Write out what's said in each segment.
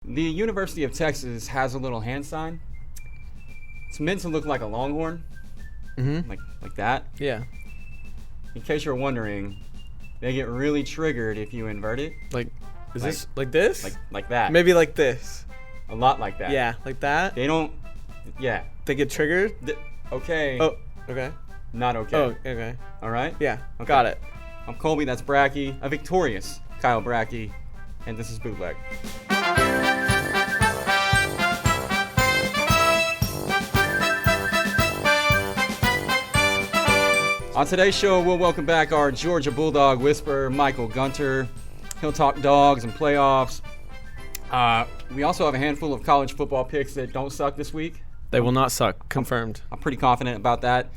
The University of Texas has a little hand sign. It's meant to look like a longhorn, like that. Yeah. In case you're wondering, they get really triggered if you invert it. Like, this like this? Like that. Maybe like this. A lot like that. Yeah, like that. They don't. Yeah. They get triggered. Okay. Oh, okay. Not okay. Oh, okay. All right. Yeah. Okay. Got it. I'm Colby. That's Bratke. A victorious Kyle Bratke, and this is Bootleg. On today's show, we'll welcome back our Georgia Bulldog whisperer, Michael Gunter. He'll talk dogs and playoffs. We also have a handful of college football picks that don't suck this week. They will not suck. Confirmed. I'm pretty confident about that.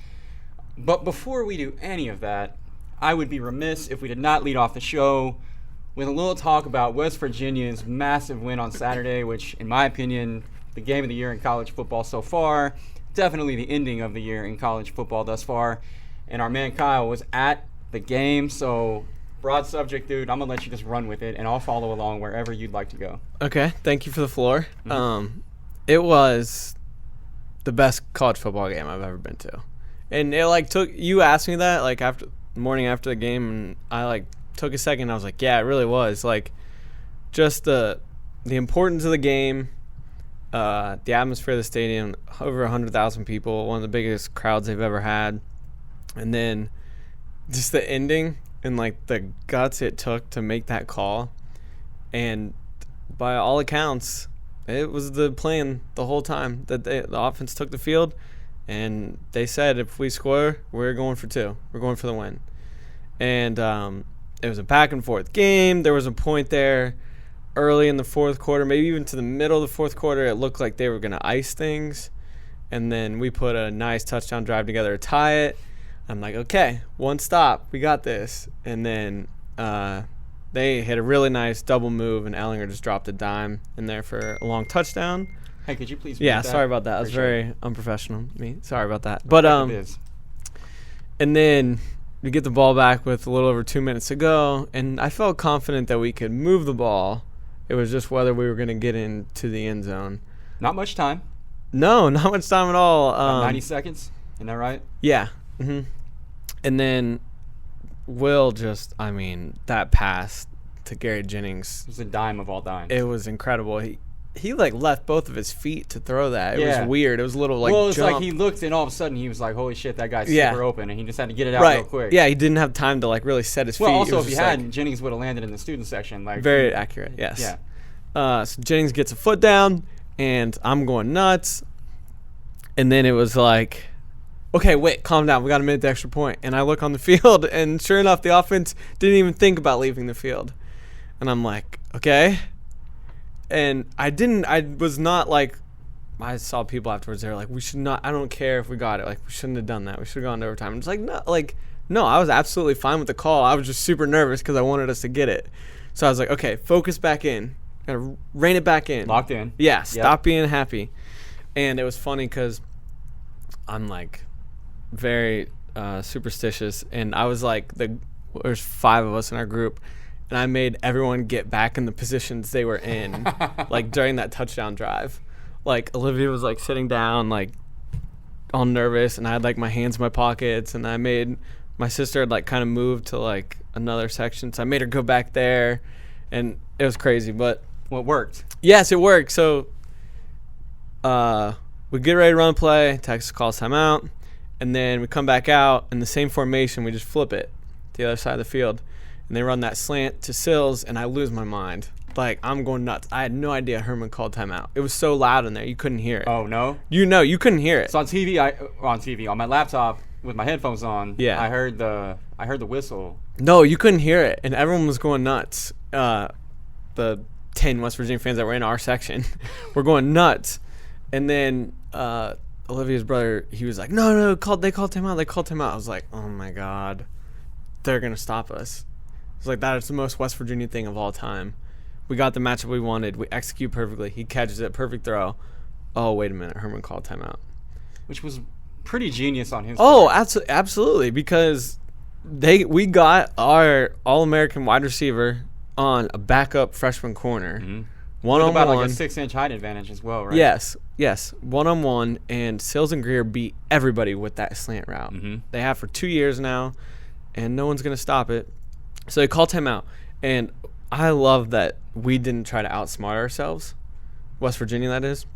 But before we do any of that, I would be remiss if we did not lead off the show with a little talk about West Virginia's massive win on Saturday, which, in my opinion, the game of the year in college football so far, definitely the ending of the year in college football thus far. And our man Kyle was at the game, so broad subject, dude. I'm going to let you just run with it, and I'll follow along wherever you'd like to go. Okay, thank you for the floor. It was the best college football game I've ever been to. And it, you asked me that, after morning after the game, and I, took a second, and I was like, yeah, it really was. Just the importance of the game, the atmosphere of the stadium, over 100,000 people, one of the biggest crowds they've ever had. And then just the ending and the guts it took to make that call. And by all accounts, it was the plan the whole time that the offense took the field. And they said, if we score, we're going for two. We're going for the win. And it was a back and forth game. There was a point there early in the fourth quarter, maybe even to the middle of the fourth quarter, it looked like they were going to ice things. And then we put a nice touchdown drive together to tie it. I'm like, okay, one stop. We got this. And then they hit a really nice double move, and Ellinger just dropped a dime in there for a long touchdown. Hey, could you please Yeah, sorry about that. That was very unprofessional of me. Sorry about that. But and then we get the ball back with a little over 2 minutes to go, and I felt confident that we could move the ball. It was just whether we were going to get into the end zone. Not much time. No, not much time at all. 90 seconds. Isn't that right? Yeah. And then Will that pass to Gary Jennings. It was a dime of all dimes. It was incredible. He left both of his feet to throw that. It was weird. It was a little well, it's jump. he looked and all of a sudden he was like, holy shit, that guy's super open, and he just had to get it out real quick. Yeah, he didn't have time to really set his feet. Well, also if he hadn't, Jennings would have landed in the student section. Very accurate, yes. Yeah. So Jennings gets a foot down, and I'm going nuts. And then it was okay, wait, calm down. We got a minute to extra point. And I look on the field, and sure enough, the offense didn't even think about leaving the field. And I'm like, okay. And I was not I saw people afterwards, they were like, we should not, I don't care if we got it. We shouldn't have done that. We should have gone to overtime. I'm just no, I was absolutely fine with the call. I was just super nervous because I wanted us to get it. So I was like, okay, focus back in. Gotta rein it back in. Locked in. Yeah, stop being happy. And it was funny because I'm very superstitious, and I was there's 5 of us in our group, and I made everyone get back in the positions they were in during that touchdown drive. Olivia was sitting down all nervous, and I had my hands in my pockets, and I made my sister had kind of moved to another section, so I made her go back there, and it was crazy, but it worked. Yes, it worked. So we get ready to run a play, Texas calls timeout. And then we come back out in the same formation. We just flip it to the other side of the field. And they run that slant to Sills, and I lose my mind. I'm going nuts. I had no idea Herman called timeout. It was so loud in there. You couldn't hear it. Oh, no? You couldn't hear it. So on my laptop with my headphones on, I heard the whistle. No, you couldn't hear it. And everyone was going nuts. The 10 West Virginia fans that were in our section were going nuts. And then Olivia's brother, he was like, no, they called timeout. I was like, oh my God, they're going to stop us. It's that is the most West Virginia thing of all time. We got the matchup we wanted. We execute perfectly. He catches it, perfect throw. Oh, wait a minute, Herman called timeout. Which was pretty genius on his part. Oh, absolutely, because we got our All-American wide receiver on a backup freshman corner One-on-one. About like a 6-inch height advantage as well, right? Yes. One-on-one, and Sills and Greer beat everybody with that slant route. Mm-hmm. They have for 2 years now, and no one's going to stop it. So they call timeout. And I love that we didn't try to outsmart ourselves. West Virginia, that is.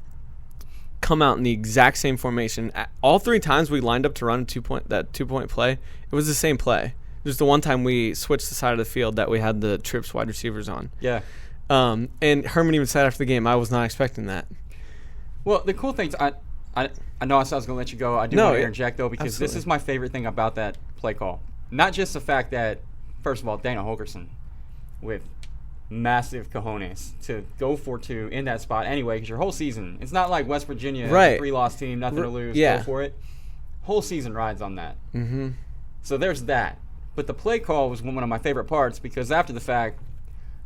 Come out in the exact same formation. All 3 times we lined up to run that two-point play, it was the same play. Just the one time we switched the side of the field that we had the trips wide receivers on. Yeah. And Herman even said after the game, I was not expecting that. Well, the cool thing, I know I was going to let you go. I do want to interject, though, because absolutely. This is my favorite thing about that play call. Not just the fact that, first of all, Dana Holgorsen with massive cojones to go for 2 in that spot anyway, because your whole season, it's not like West Virginia, right. 3-loss team, nothing to lose, go for it. Whole season rides on that. Mm-hmm. So there's that. But the play call was one of my favorite parts, because after the fact,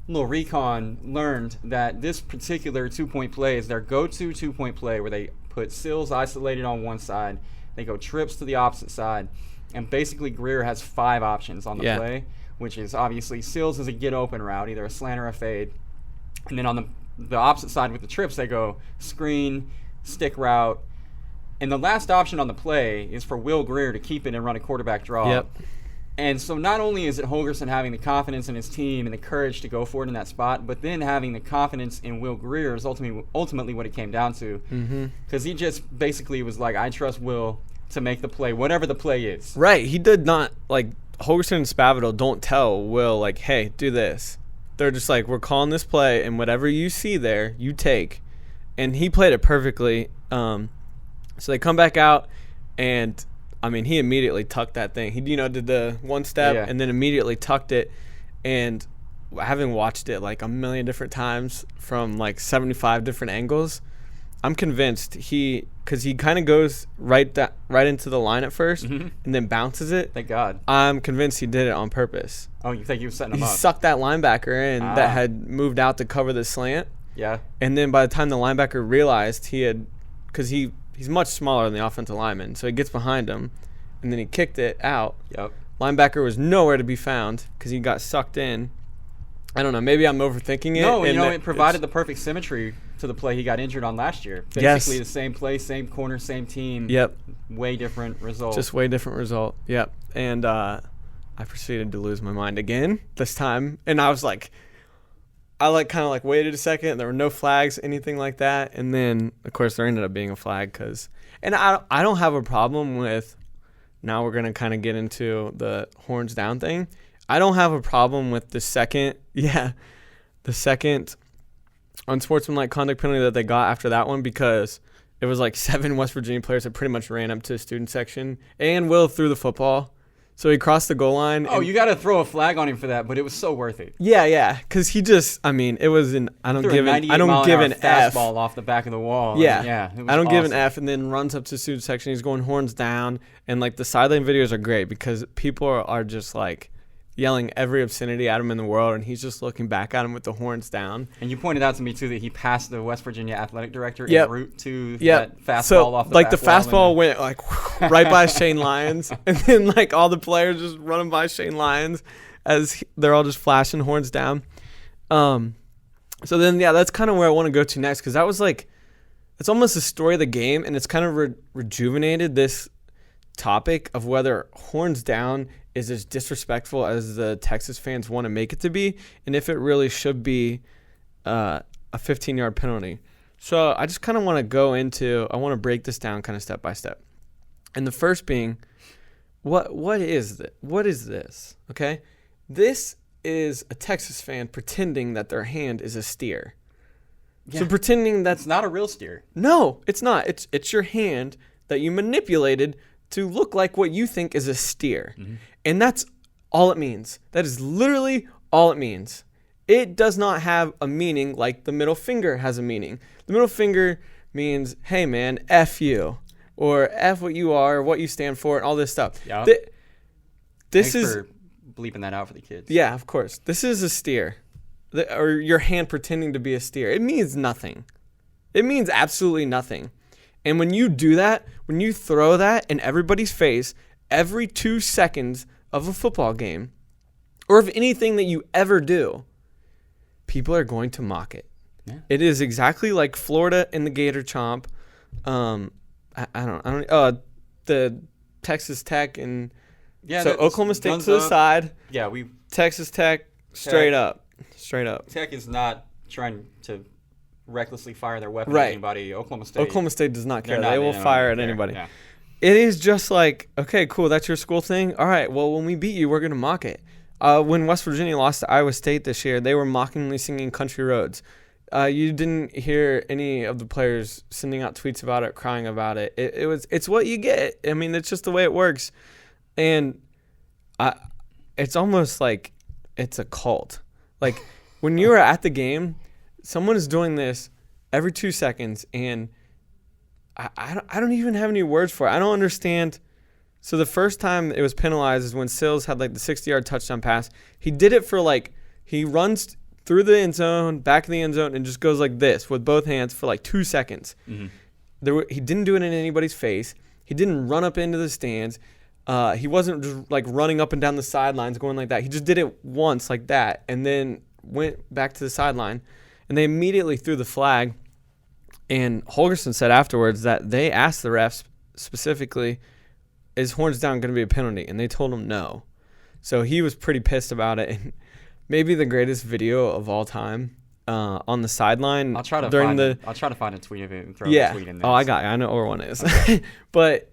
little recon learned that this particular 2-point play is their go-to 2-point play, where they put Sills isolated on one side, they go trips to the opposite side, and basically Greer has 5 options on the play, which is obviously Sills is a get-open route, either a slant or a fade, and then on the opposite side with the trips, they go screen, stick route, and the last option on the play is for Will Greer to keep it and run a quarterback draw. Yep. And so not only is it Holgorsen having the confidence in his team and the courage to go for it in that spot, but then having the confidence in Will Greer is ultimately what it came down to. Because he just basically was like, I trust Will to make the play, whatever the play is. Right. He did not, like, Holgorsen and Spavital don't tell Will, like, hey, do this. They're just like, we're calling this play, and whatever you see there, you take. And he played it perfectly. So they come back out, and I mean, he immediately tucked that thing. He, did the one step and then immediately tucked it. And having watched it like a million different times from like 75 different angles, I'm convinced because he kind of goes right into the line at first and then bounces it. Thank God. I'm convinced he did it on purpose. Oh, you think he was setting him up? He sucked that linebacker in that had moved out to cover the slant. Yeah. And then by the time the linebacker realized because he's much smaller than the offensive lineman, so he gets behind him, and then he kicked it out. Yep. Linebacker was nowhere to be found because he got sucked in. I don't know. Maybe I'm overthinking it. No, it provided the perfect symmetry to the play he got injured on last year. Basically the same play, same corner, same team. Yep. Way different result. Just way different result. Yep. And I proceeded to lose my mind again this time, and I was like, kind of waited a second. There were no flags, anything like that. And then, of course, there ended up being a flag and I don't have a problem with, now we're going to kind of get into the horns down thing. I don't have a problem with the second unsportsmanlike conduct penalty that they got after that one, because it was like 7 West Virginia players that pretty much ran up to the student section, and Will threw the football. So he crossed the goal line. Oh, you got to throw a flag on him for that, but it was so worth it. Yeah, because he just, it was I don't give an F. Fastball off the back of the wall. Yeah, it was I don't give an awesome. F, and then runs up to the student section. He's going horns down, and like the sideline videos are great because people are just like yelling every obscenity at him in the world, and he's just looking back at him with the horns down. And you pointed out to me too that he passed the West Virginia athletic director en route to that fastball off the back the fastball went like right by Shane Lyons, and then like all the players just running by Shane Lyons as they're all just flashing horns down. So then that's kind of where I want to go to next, because that was like, it's almost the story of the game, and it's kind of rejuvenated this topic of whether horns down is as disrespectful as the Texas fans want to make it to be, and if it really should be a 15-yard penalty. So I just kind of want to I want to break this down kind of step by step. And the first being, what is this? What is this? Okay? This is a Texas fan pretending that their hand is a steer. Yeah. So pretending that's not a real steer. No, it's not. It's your hand that you manipulated to look like what you think is a steer. Mm-hmm. And that's all it means. That is literally all it means. It does not have a meaning like the middle finger has a meaning. The middle finger means, hey man, F you, or F what you are, what you stand for, and all this stuff. Yeah. Thanks for bleeping that out for the kids. Yeah, of course. This is a steer. Or your hand pretending to be a steer. It means nothing. It means absolutely nothing. And when you do that, when you throw that in everybody's face every 2 seconds of a football game, or of anything that you ever do, people are going to mock it. Yeah. It is exactly like Florida in the Gator Chomp. The Texas Tech and so Oklahoma State to the side. Yeah, Texas Tech straight up. Tech is not trying to recklessly fire their weapon at anybody. Oklahoma State does not care. They will fire at anybody. Yeah. It is just like, okay, cool, that's your school thing. All right, well, when we beat you, we're going to mock it. When West Virginia lost to Iowa State this year, they were mockingly singing Country Roads. You didn't hear any of the players sending out tweets about it, crying about it. It's what you get. I mean, it's just the way it works. And it's almost like it's a cult. Like, when you are at the game, someone is doing this every 2 seconds, and I don't even have any words for it. I don't understand. So the first time it was penalized is when Sills had like the 60-yard touchdown pass. He did it for he runs through the end zone, back of the end zone, and just goes like this with both hands for like 2 seconds. Mm-hmm. He didn't do it in anybody's face. He didn't run up into the stands. He wasn't just like running up and down the sidelines going like that. He just did it once like that and then went back to the sideline. And they immediately threw the flag. And Holgerson said afterwards that they asked the refs specifically, is horns down going to be a penalty? And they told him no. So he was pretty pissed about it. And maybe the greatest video of all time on the sideline. I'll try to find a tweet of it and throw the tweet in there. Oh, I know where one is. Okay. But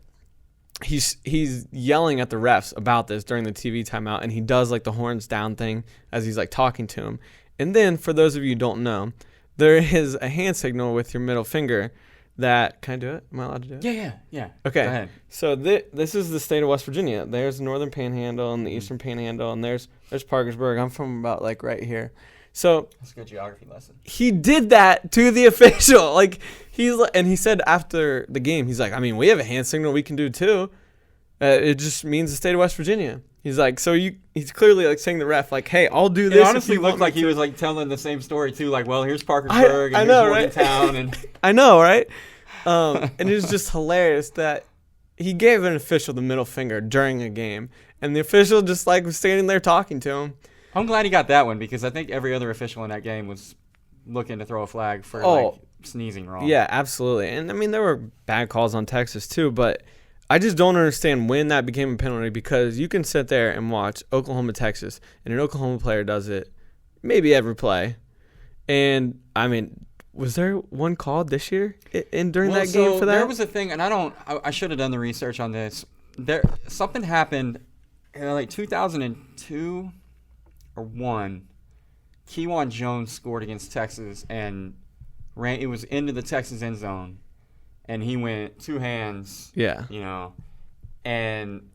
he's yelling at the refs about this during the TV timeout, and he does like the horns down thing as he's like talking to him. And then, for those of you who don't know, there is a hand signal with your middle finger that... Can I do it? Am I allowed to do it? Yeah. Okay. Go ahead. So this is the state of West Virginia. There's the Northern Panhandle and the Eastern Panhandle, and there's Parkersburg. I'm from about like right here. So that's a good geography lesson. He did that to the official. And he said after the game, he's like, I mean, we have a hand signal we can do too. It just means the state of West Virginia. He's like, he's clearly like saying to the ref, like, hey, I'll do this. It honestly looked like he was like telling the same story too. Like, well, here's Parkersburg and here's Morgantown. And I know, right? And it was just hilarious that he gave an official the middle finger during a game, and the official just like was standing there talking to him. I'm glad he got that one because I think every other official in that game was looking to throw a flag for sneezing wrong. Yeah, absolutely. And I mean, there were bad calls on Texas too, but I just don't understand when that became a penalty because you can sit there and watch Oklahoma, Texas, and an Oklahoma player does it maybe every play. And, I mean, was there one called this year during that game for that? There was a thing, and I should have done the research on this. Something happened in like 2002 or 1. Kewan Jones scored against Texas and it was into the Texas end zone. And he went 2 hands, and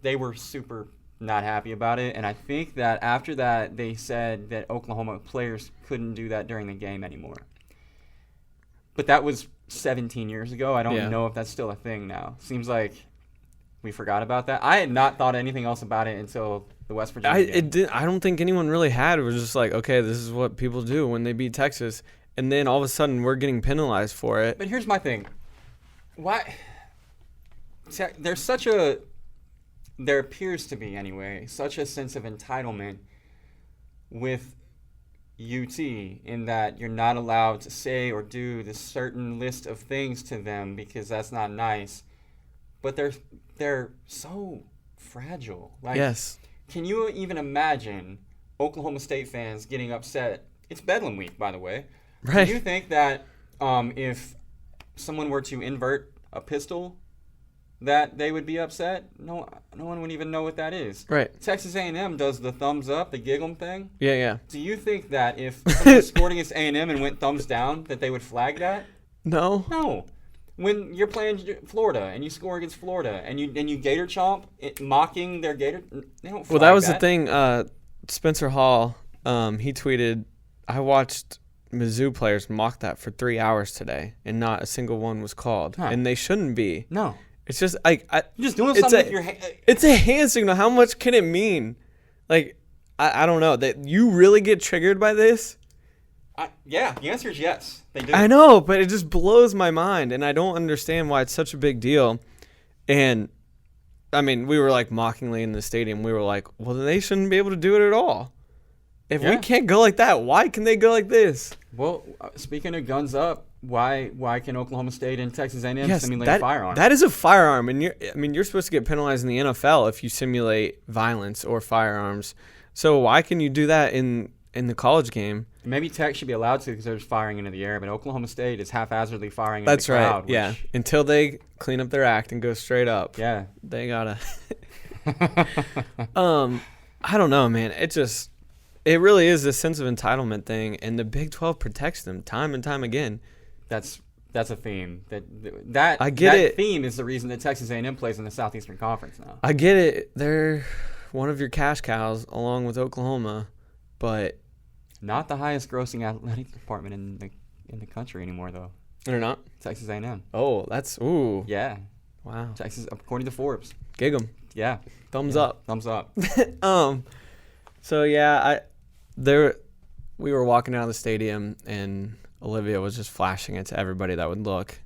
they were super not happy about it. And I think that after that, they said that Oklahoma players couldn't do that during the game anymore. But that was 17 years ago. I don't know if that's still a thing now. Seems like we forgot about that. I had not thought anything else about it until the West Virginia game. I don't think anyone really had. It was just like, okay, this is what people do when they beat Texas. And then all of a sudden, we're getting penalized for it. But here's my thing. Why? There appears to be anyway, such a sense of entitlement with UT in that you're not allowed to say or do this certain list of things to them because that's not nice. But they're so fragile. Yes. Can you even imagine Oklahoma State fans getting upset? It's Bedlam Week, by the way. Right. Do you think that if someone were to invert a pistol, that they would be upset? No one would even know what that is. Right. Texas A&M does the thumbs up, the giggle thing. Yeah. Do you think that if someone scored against A&M and went thumbs down, that they would flag that? No. When you're playing Florida and you score against Florida and you Gator chomp, mocking their Gator, they don't flag Well, that was the thing. Spencer Hall, he tweeted, I watched Mizzou players mock that for 3 hours today, and not a single one was called. Huh. And they shouldn't be. No. It's just like you're just doing something with your hand. It's a hand signal. How much can it mean? Like, I don't know. That you really get triggered by this? Yeah, the answer is yes. They do. I know, but it just blows my mind, and I don't understand why it's such a big deal. And, I mean, we were like mockingly in the stadium. We were like, well, they shouldn't be able to do it at all. If we can't go like that, why can they go like this? Well, speaking of guns up, why can Oklahoma State and Texas A&M simulate a firearm? That is a firearm, and you're supposed to get penalized in the NFL if you simulate violence or firearms. So why can you do that in the college game? Maybe Tech should be allowed to because they're just firing into the air, but Oklahoma State is haphazardly firing into the crowd. That's right, yeah. Until they clean up their act and go straight up. Yeah. They gotta. I don't know, man. It really is this sense of entitlement thing, and the Big 12 protects them time and time again. That's a theme. That theme is the reason that Texas A&M plays in the Southeastern Conference now. I get it. They're one of your cash cows along with Oklahoma, but not the highest grossing athletic department in the country anymore, though. They're not? Texas A&M. Oh, that's ooh. Yeah. Wow. Texas, according to Forbes. Gig 'em. Yeah. Thumbs up. Thumbs up. So yeah, we were walking out of the stadium and Olivia was just flashing it to everybody that would look.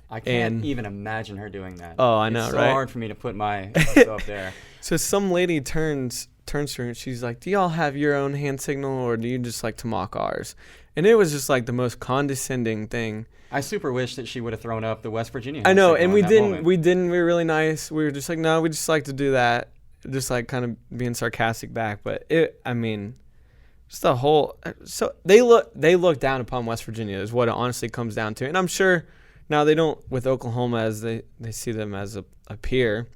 I can't even imagine her doing that. Oh, I know, it's right? so hard for me to put myself there. So some lady turns to her and she's like, "Do y'all have your own hand signal or do you just like to mock ours?" And it was just like the most condescending thing. I super wish that she would have thrown up the West Virginia. I know, and we didn't. We were really nice. We were just like, no, we just like to do that, just like kind of being sarcastic back. But just the whole. So they look down upon West Virginia is what it honestly comes down to, and I'm sure now they don't with Oklahoma as they see them as a peer.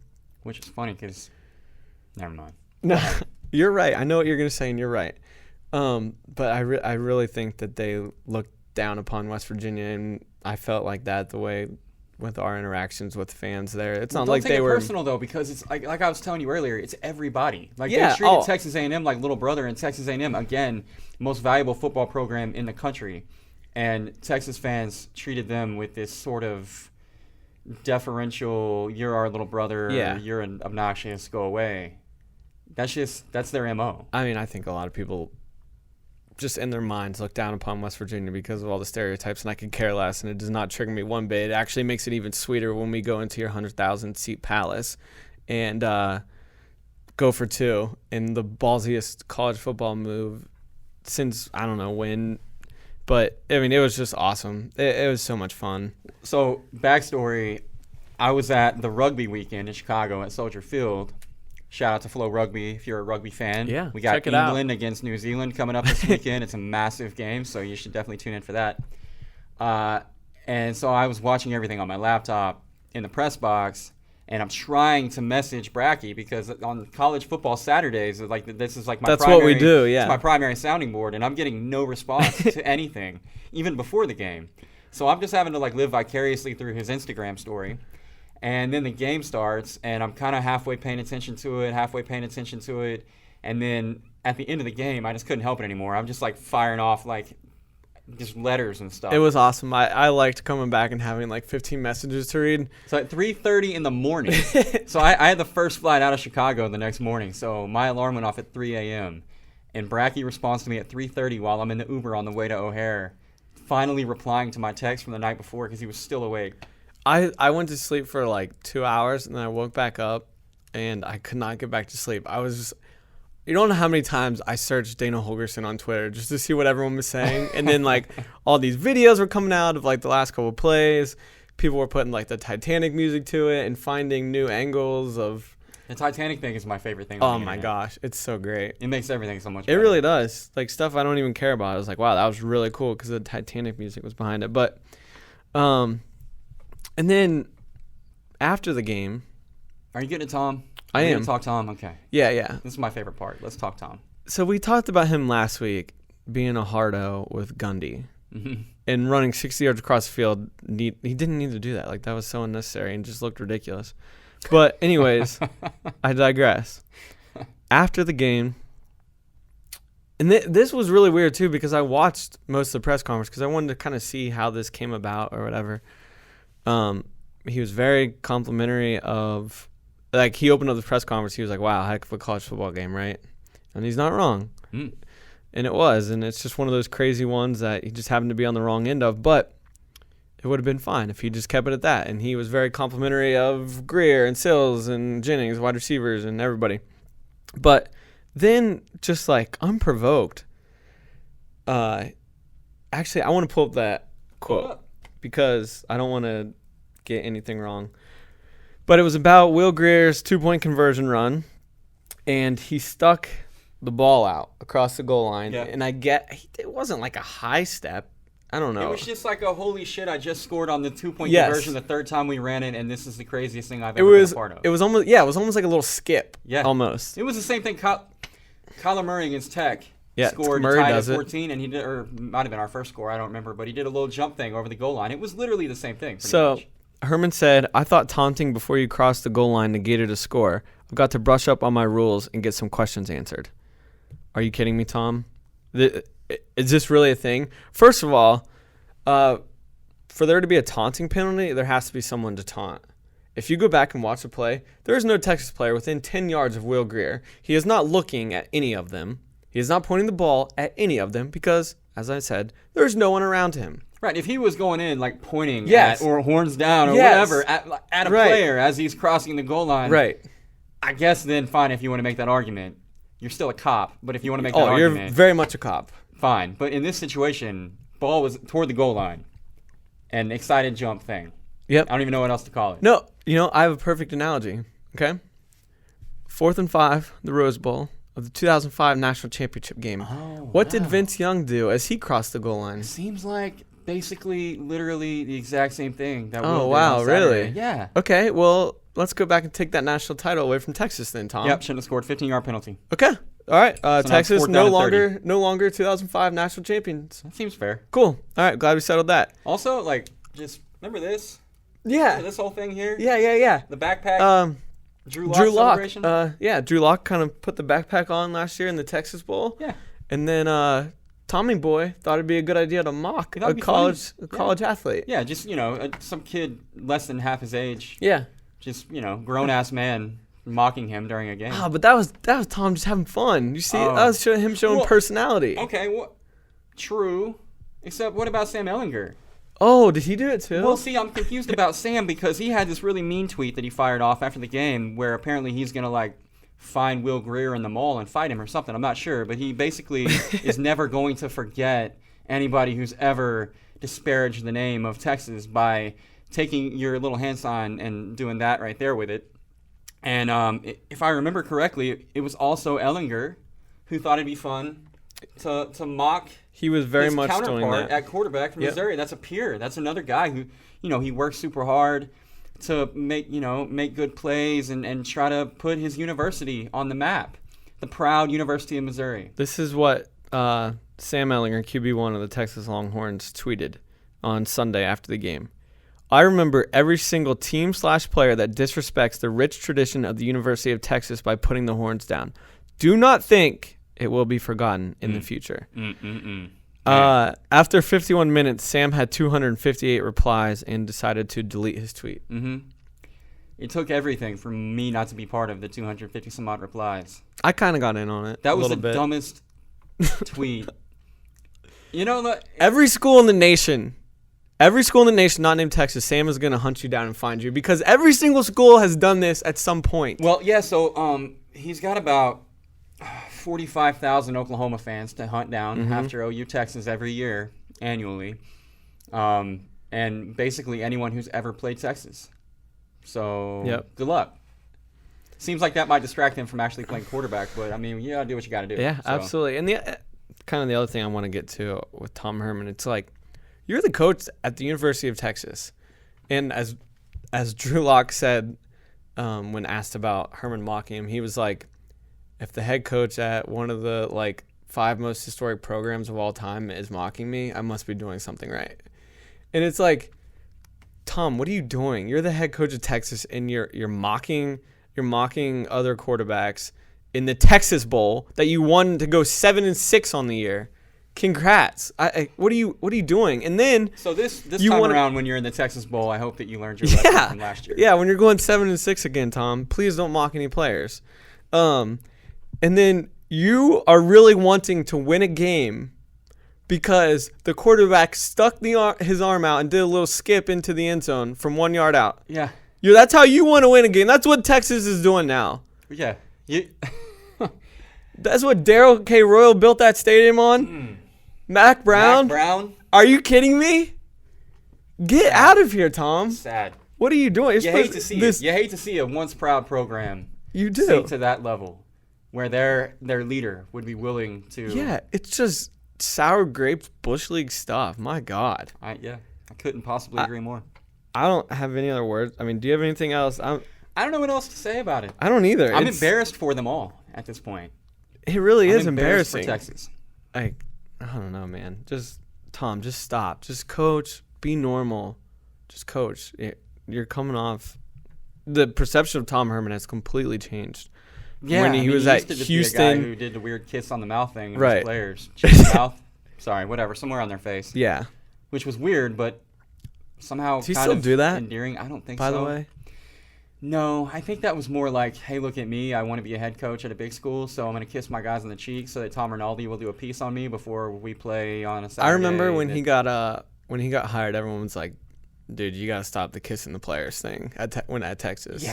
Which is funny because, never mind. No, you're right. I know what you're gonna say, and you're right. But I really think that they look down upon West Virginia, and I felt like that the way with our interactions with fans there. It's not like they were personal though, because it's like I was telling you earlier, it's everybody. Like they treated Texas A&M like little brother, and Texas A&M again, most valuable football program in the country, and Texas fans treated them with this sort of deferential, "You're our little brother, you're an obnoxious, go away." That's their MO. I mean, I think a lot of people just in their minds look down upon West Virginia because of all the stereotypes, and I could care less, and it does not trigger me one bit. It actually makes it even sweeter when we go into your 100,000-seat palace and go for two in the ballsiest college football move since I don't know when. But, I mean, it was just awesome. It was so much fun. So, backstory, I was at the rugby weekend in Chicago at Soldier Field. Shout out to Flo Rugby if you're a rugby fan. Yeah, we got check it England out. Against New Zealand coming up this weekend. It's a massive game, so you should definitely tune in for that. And so I was watching everything on my laptop in the press box, and I'm trying to message Bratke because on college football Saturdays, this is like my That's primary, what we do, yeah. It's my primary sounding board, and I'm getting no response to anything, even before the game. So I'm just having to live vicariously through his Instagram story. And then the game starts, and I'm kind of halfway paying attention to it. And then at the end of the game, I just couldn't help it anymore. I'm just firing off just letters and stuff. It was awesome. I liked coming back and having 15 messages to read. So at 3:30 in the morning, so I had the first flight out of Chicago the next morning. So my alarm went off at 3 a.m. And Bratke responds to me at 3:30 while I'm in the Uber on the way to O'Hare, finally replying to my text from the night before because he was still awake. I went to sleep for 2 hours, and then I woke back up, and I could not get back to sleep. I was just, you don't know how many times I searched Dana Holgerson on Twitter just to see what everyone was saying. And then all these videos were coming out of the last couple of plays. People were putting the Titanic music to it and finding new angles of. The Titanic thing is my favorite thing. Oh my gosh, it's so great. It makes everything so much It better. really does. Stuff I don't even care about. I was like, wow, that was really cool because the Titanic music was behind it. But, and then after the game. Are you getting to Tom? I am. Talk Tom? Okay. Yeah. This is my favorite part. Let's talk Tom. So we talked about him last week being a hardo with Gundy and running 60 yards across the field. He didn't need to do that. That was so unnecessary and just looked ridiculous. But anyways, I digress. After the game, and this was really weird too because I watched most of the press conference because I wanted to kind of see how this came about or whatever. He was very complimentary of, he opened up the press conference. He was like, wow, heck of a college football game, right? And he's not wrong. And it was. And it's just one of those crazy ones that he just happened to be on the wrong end of. But it would have been fine if he just kept it at that. And he was very complimentary of Greer and Sills and Jennings, wide receivers, and everybody. But then just unprovoked, Actually, I want to pull up that quote because I don't want to get anything wrong. But it was about Will Greer's 2-point conversion run, and he stuck the ball out across the goal line. Yeah. And it wasn't like a high step. I don't know. It was just like a holy shit, I just scored on the 2-point Yes. conversion the third time we ran it, and this is the craziest thing I've ever been a part of. It was almost like a little skip. Yeah. Almost. It was the same thing Kyler Murray against Tech. Yeah, Scored Murray tied at does it. 14, and he did, or might have been our first score, I don't remember, but he did a little jump thing over the goal line. It was literally the same thing. So Much. Herman said, "I thought taunting before you crossed the goal line negated a score. I've got to brush up on my rules and get some questions answered." Are you kidding me, Tom? Is this really a thing? First of all, for there to be a taunting penalty, there has to be someone to taunt. If you go back and watch the play, there is no Texas player within 10 yards of Will Greer. He is not looking at any of them. He is not pointing the ball at any of them because, as I said, there's no one around him. Right, if he was going in, like, pointing Yes. at, or horns down, or Yes. whatever, at a Right. player as he's crossing the goal line, Right. I guess then fine if you want to make that argument. You're still a cop, but if you want to make that Oh, you're argument, very much a cop. fine. But in this situation, ball was toward the goal line. An excited jump thing. Yep. I don't even know what else to call it. No, I have a perfect analogy, okay? 4th and 5, the Rose Bowl of the 2005 National Championship game. Oh, What did wow. Vince Young do as he crossed the goal line? Seems like basically literally the exact same thing that Oh, Will did wow, on Saturday. really? Yeah. Okay, well, let's go back and take that national title away from Texas then, Tom. Yep, shouldn't have scored 15-yard penalty. Okay. All right. now it's Texas 4th no down and longer 2005 national champions. That seems fair. Cool. All right, glad we settled that. Also, like, just remember this? Yeah. Remember this whole thing here? Yeah. The backpack Drew Lock celebration? Drew Lock kind of put the backpack on last year in the Texas Bowl. Yeah. And then Tommy Boy thought it'd be a good idea to mock That'd a be college funny. athlete. Yeah, just, some kid less than half his age. Yeah. Just, grown-ass man mocking him during a game. But that was Tom just having fun. You see, that was him showing Well, personality. Okay, well, true. Except what about Sam Ehlinger? Oh, did he do it too? Well, see, I'm confused about Sam because he had this really mean tweet that he fired off after the game where apparently he's going to, find Will Greer in the mall and fight him or something. I'm not sure. But he basically is never going to forget anybody who's ever disparaged the name of Texas by taking your little hand sign and doing that right there with it. And if I remember correctly, it was also Ehlinger who thought it'd be fun to mock he was very his much doing counterpart that. at quarterback from Yep. Missouri. That's a peer. That's another guy who, he works super hard to make good plays and try to put his university on the map. The proud University of Missouri. This is what Sam Ehlinger, QB1 of the Texas Longhorns, tweeted on Sunday after the game. "I remember every single team/player that disrespects the rich tradition of the University of Texas by putting the horns down. Do not think it will be forgotten in the future." After 51 minutes, Sam had 258 replies and decided to delete his tweet. It took everything for me not to be part of the 250 some odd replies. I kind of got in on it. That was the bit. dumbest tweet. Every school in the nation not named Texas, Sam is going to hunt you down and find you because every single school has done this at some point. Well, yeah, so he's got about 45,000 Oklahoma fans to hunt down after OU Texas every year, annually. And basically anyone who's ever played Texas. So, Good luck. Seems like that might distract him from actually playing quarterback, but, you got to do what you got to do. Yeah, so. absolutely. And the other thing I want to get to with Tom Herman, it's like, you're the coach at the University of Texas. And as Drew Lock said when asked about Herman mocking him, he was like, if the head coach at one of the 5 most historic programs of all time is mocking me, I must be doing something right. And it's like, Tom, what are you doing? You're the head coach of Texas, and you're mocking other quarterbacks in the Texas Bowl that you won to go 7-6 on the year. Congrats! What are you doing? And then so this time around, when you're in the Texas Bowl, I hope that you learned your lesson from last year. Yeah, when you're going 7-6 again, Tom, please don't mock any players. And then you are really wanting to win a game because the quarterback stuck his arm out and did a little skip into the end zone from 1 yard out. Yeah. That's how you want to win a game. That's what Texas is doing now. Yeah. That's what Darrell K. Royal built that stadium on. Mac Brown? Mac Brown? Are you kidding me? Get out of here, Tom. Sad. What are you doing? You hate to see it. You hate to see a once proud program sink to that level where their leader would be willing to. Yeah, it's just sour grapes bush league stuff. My God. I couldn't possibly agree more. I don't have any other words. I mean, do you have anything else? I don't know what else to say about it. I don't either. I'm embarrassed for them all at this point. It really is embarrassed embarrassing. For Texas. I don't know, man. Tom, just stop. Just coach. Be normal. Just coach. You're coming off. The perception of Tom Herman has completely changed. Yeah, when he was at Houston, Houston, the guy who did the weird kiss on the mouth thing, with right? His players, cheek mouth. Sorry, whatever, somewhere on their face. Yeah, which was weird, but somehow does he kind still of do that? Endearing. I don't think By so. the way, no, I think that was more like, hey, look at me. I want to be a head coach at a big school, so I'm going to kiss my guys on the cheek so that Tom Rinaldi will do a piece on me before we play on a Saturday. I remember when he got hired, everyone was like, dude, you got to stop the kissing the players thing at Texas.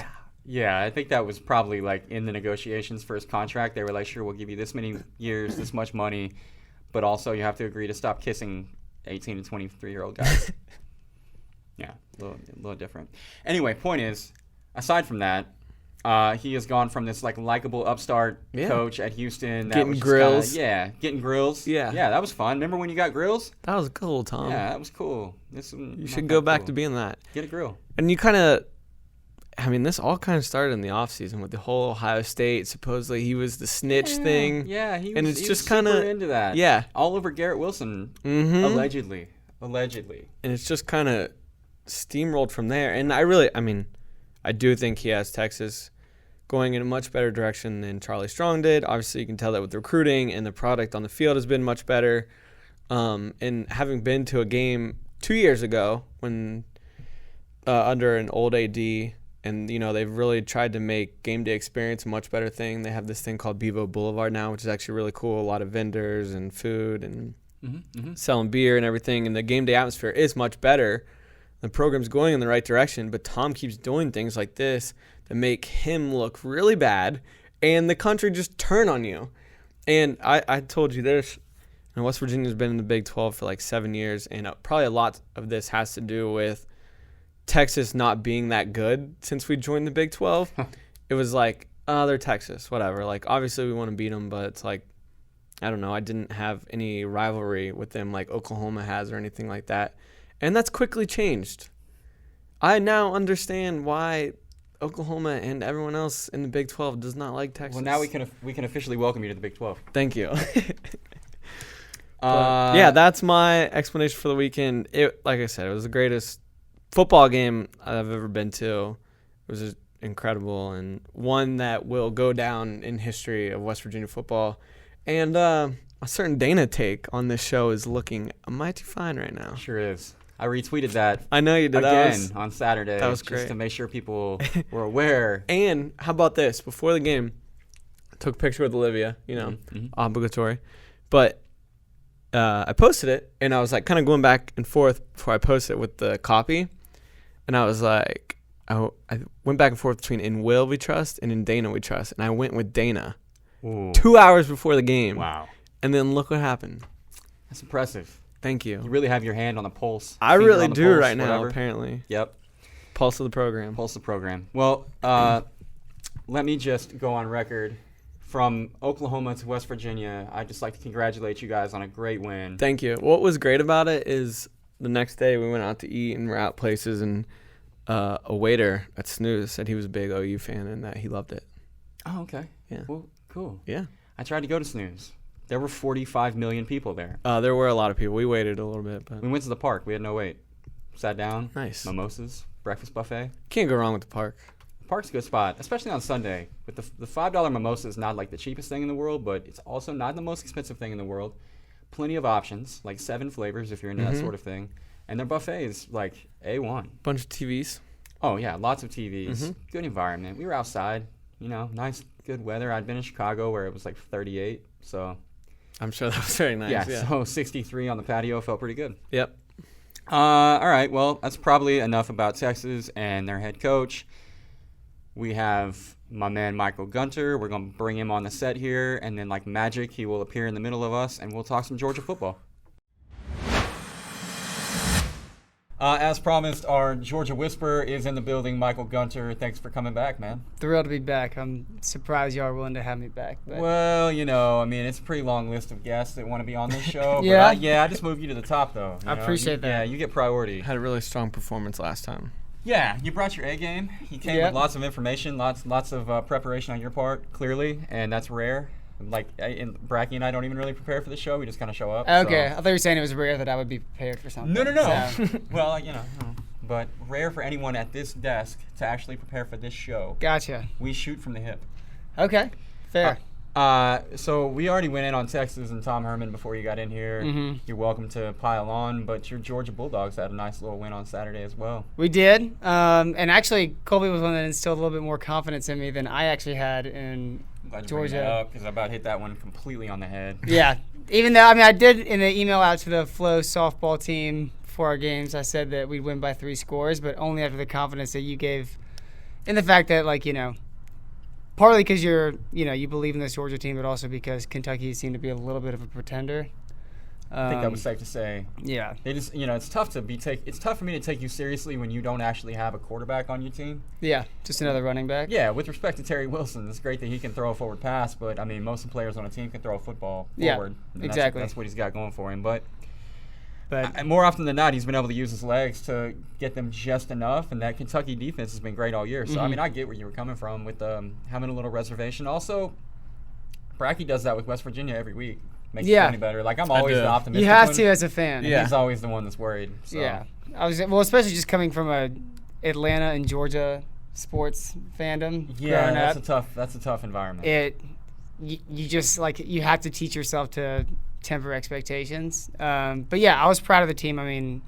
Yeah, I think that was probably like in the negotiations for his contract. They were like, sure, we'll give you this many years, this much money, but also you have to agree to stop kissing 18 to 23-year-old guys. Yeah, a little different. Anyway, point is, aside from that, he has gone from this like likable upstart coach at Houston. That getting was grills. Getting grills. Yeah, that was fun. Remember when you got grills? That was cool, Tom. Yeah, that was cool. You should go back to being that. Get a grill. And this all kind of started in the offseason with the whole Ohio State. Supposedly he was the snitch thing. Yeah, he was just kind of into that. Yeah. All over Garrett Wilson, allegedly. And it's just kind of steamrolled from there. And I do think he has Texas going in a much better direction than Charlie Strong did. Obviously, you can tell that with recruiting, and the product on the field has been much better. And having been to a game 2 years ago when under an old AD, and they've really tried to make game day experience a much better thing. They have this thing called Bevo Boulevard now, which is actually really cool. A lot of vendors and food and selling beer and everything. And the game day atmosphere is much better. The program's going in the right direction, but Tom keeps doing things like this that make him look really bad, and the country just turn on you. And I told you this, West Virginia's been in the Big 12 for like 7 years, and probably a lot of this has to do with Texas not being that good since we joined the Big 12. It was like, they're Texas, whatever. Like, obviously we want to beat them, but it's like, I don't know. I didn't have any rivalry with them like Oklahoma has or anything like that. And that's quickly changed. I now understand why Oklahoma and everyone else in the Big 12 does not like Texas. Well, now we can officially welcome you to the Big 12. Thank you. That's my explanation for the weekend. Like I said, it was the greatest football game I've ever been to. It was just incredible, and one that will go down in history of West Virginia football. And a certain Dana take on this show is looking mighty fine right now. Sure is. I retweeted that. I know you did. Again on Saturday. That was great. Just to make sure people were aware. And how about this? Before the game, I took a picture with Olivia, obligatory. But I posted it, and I was like kind of going back and forth before I posted it with the copy. And I was like, I went back and forth between in Will we trust and in Dana we trust. And I went with Dana. Ooh. 2 hours before the game. Wow. And then look what happened. That's impressive. Thank you. You really have your hand on the pulse. I really do right now, apparently. Yep. Pulse of the program. Pulse of the program. Well, let me just go on record. From Oklahoma to West Virginia, I'd just like to congratulate you guys on a great win. Thank you. What was great about it is the next day we went out to eat and we're out places, and a waiter at Snooze said he was a big OU fan and that he loved it. Oh, okay. Yeah. Well, cool. Yeah. I tried to go to Snooze. There were 45 million people there. There were a lot of people. We waited a little bit. But we went to the park. We had no wait. Sat down. Nice. Mimosas. Breakfast buffet. Can't go wrong with the park. The park's a good spot, especially on Sunday. But the $5 mimosa is not like the cheapest thing in the world, but it's also not the most expensive thing in the world. Plenty of options, like 7 flavors if you're into that sort of thing. And their buffet is like A1. Bunch of TVs. Oh, yeah. Lots of TVs. Good environment. We were outside. Nice, good weather. I'd been in Chicago where it was like 38, so... I'm sure that was very nice. Yeah, so 63 on the patio felt pretty good. Yep. All right, well, that's probably enough about Texas and their head coach. We have my man Michael Gunter. We're going to bring him on the set here, and then like magic, he will appear in the middle of us, and we'll talk some Georgia football. As promised, our Georgia Whisperer is in the building. Michael Gunter, thanks for coming back, man. Thrilled to be back. I'm surprised y'all are willing to have me back. But. Well, it's a pretty long list of guests that want to be on this show. Yeah? But I just moved you to the top, though. I appreciate that. Yeah, you get priority. Had a really strong performance last time. Yeah, you brought your A game. You came with lots of information, lots of preparation on your part, clearly, and that's rare. Like, Bratke and I don't even really prepare for the show. We just kind of show up. Okay, so. I thought you were saying it was rare that I would be prepared for something. No. So. Well, but rare for anyone at this desk to actually prepare for this show. Gotcha. We shoot from the hip. Okay, fair. So we already went in on Texas and Tom Herman before you got in here. Mm-hmm. You're welcome to pile on, but your Georgia Bulldogs had a nice little win on Saturday as well. We did, and actually Colby was one that instilled a little bit more confidence in me than I actually had in Glad you Georgia. bring that up because I about hit that one completely on the head. Yeah, even though I did in the email out to the Flo softball team for our games, I said that we'd win by 3 scores, but only after the confidence that you gave in the fact that, partly because you believe in this Georgia team, but also because Kentucky seemed to be a little bit of a pretender. I think that was safe to say. Yeah. They just, it's tough to it's tough for me to take you seriously when you don't actually have a quarterback on your team. Yeah, just another running back. Yeah, with respect to Terry Wilson, it's great that he can throw a forward pass, but most of the players on a team can throw a football forward. Yeah, exactly. That's what he's got going for him. But more often than not, he's been able to use his legs to get them just enough, and that Kentucky defense has been great all year. So, I get where you were coming from with having a little reservation. Also, Bratke does that with West Virginia every week. Makes it any better. I'm always the optimistic You have one, to as a fan. and he's always the one that's worried. So. Yeah. Especially just coming from a Atlanta and Georgia sports fandom. Yeah, that's a tough environment. You just you have to teach yourself to temper expectations. But yeah, I was proud of the team.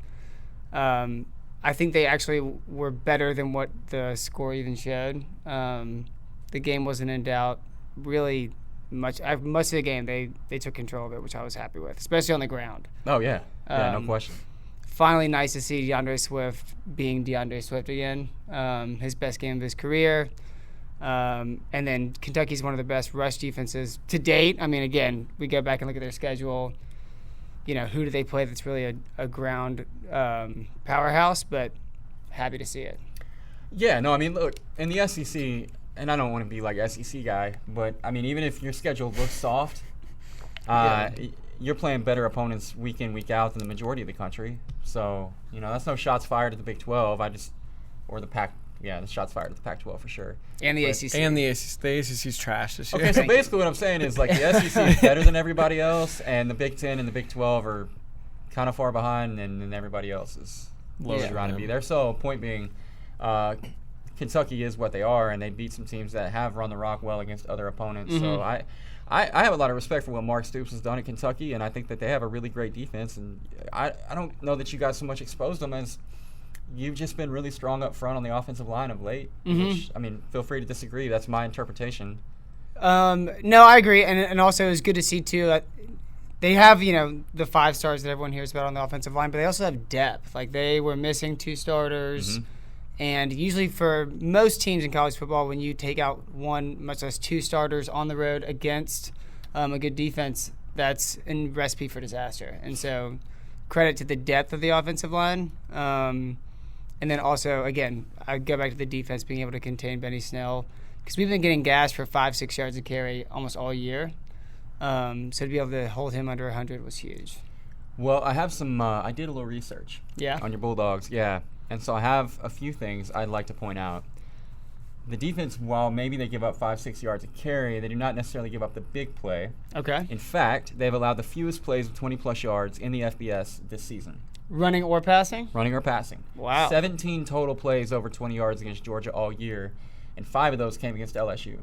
I think they actually were better than what the score even showed. The game wasn't in doubt. Really, much of the game they took control of it, which I was happy with, especially on the ground. Oh yeah, no question. Finally, nice to see DeAndre Swift being DeAndre Swift again. His best game of his career. And then Kentucky's one of the best rush defenses to date. Again, we go back and look at their schedule. Who do they play that's really a ground powerhouse, but happy to see it. Yeah, no, look, in the SEC, and I don't want to be SEC guy, but, even if your schedule looks soft, you're playing better opponents week in, week out than the majority of the country. So, that's no shots fired at the Big 12. Or the Pac. Yeah, the shots fired at the Pac-12 for sure. And the ACC. And the ACC. The ACC's trash this year. Okay, so basically what I'm saying is the SEC is better than everybody else, and the Big 10 and the Big 12 are kind of far behind, and then everybody else is trying to be there. So point being, Kentucky is what they are, and they beat some teams that have run the rock well against other opponents. Mm-hmm. So I have a lot of respect for what Mark Stoops has done at Kentucky, and I think that they have a really great defense. And I don't know that you guys so much exposed them as you've just been really strong up front on the offensive line of late. Mm-hmm. Which, feel free to disagree. That's my interpretation. No, I agree. And also it was good to see, too, that they have, the 5 stars that everyone hears about on the offensive line, but they also have depth. They were missing 2 starters. Mm-hmm. And usually for most teams in college football, when you take out 1, much less 2 starters on the road against a good defense, that's a recipe for disaster. And so credit to the depth of the offensive line. And then also, again, I go back to the defense being able to contain Benny Snell, because we've been getting gassed for 5-6 yards a carry almost all year. So to be able to hold him under 100 was huge. Well, I have some I did a little research on your Bulldogs. Yeah. And so I have a few things I'd like to point out. The defense, while maybe they give up 5-6 yards a carry, they do not necessarily give up the big play. Okay. In fact, they've allowed the fewest plays of 20-plus yards in the FBS this season. Running or passing? Running or passing. Wow. 17 total plays over 20 yards against Georgia all year, and 5 of those came against LSU.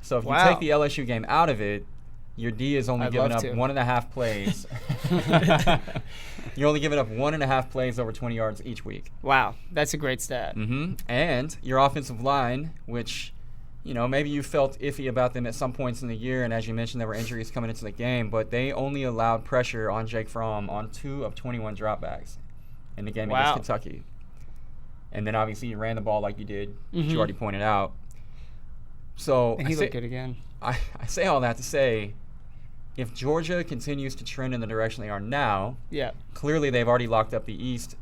So if you take the LSU game out of it, your D is only giving up 1.5 plays. You're only giving up 1.5 plays over 20 yards each week. Wow, that's a great stat. Mm-hmm. And your offensive line, which, maybe you felt iffy about them at some points in the year, and as you mentioned, there were injuries coming into the game, but they only allowed pressure on Jake Fromm on 2 of 21 dropbacks in the game against Kentucky. And then obviously you ran the ball like you did, which you already pointed out. So and he looked good again. I say all that to say, if Georgia continues to trend in the direction they are now, clearly they've already locked up the East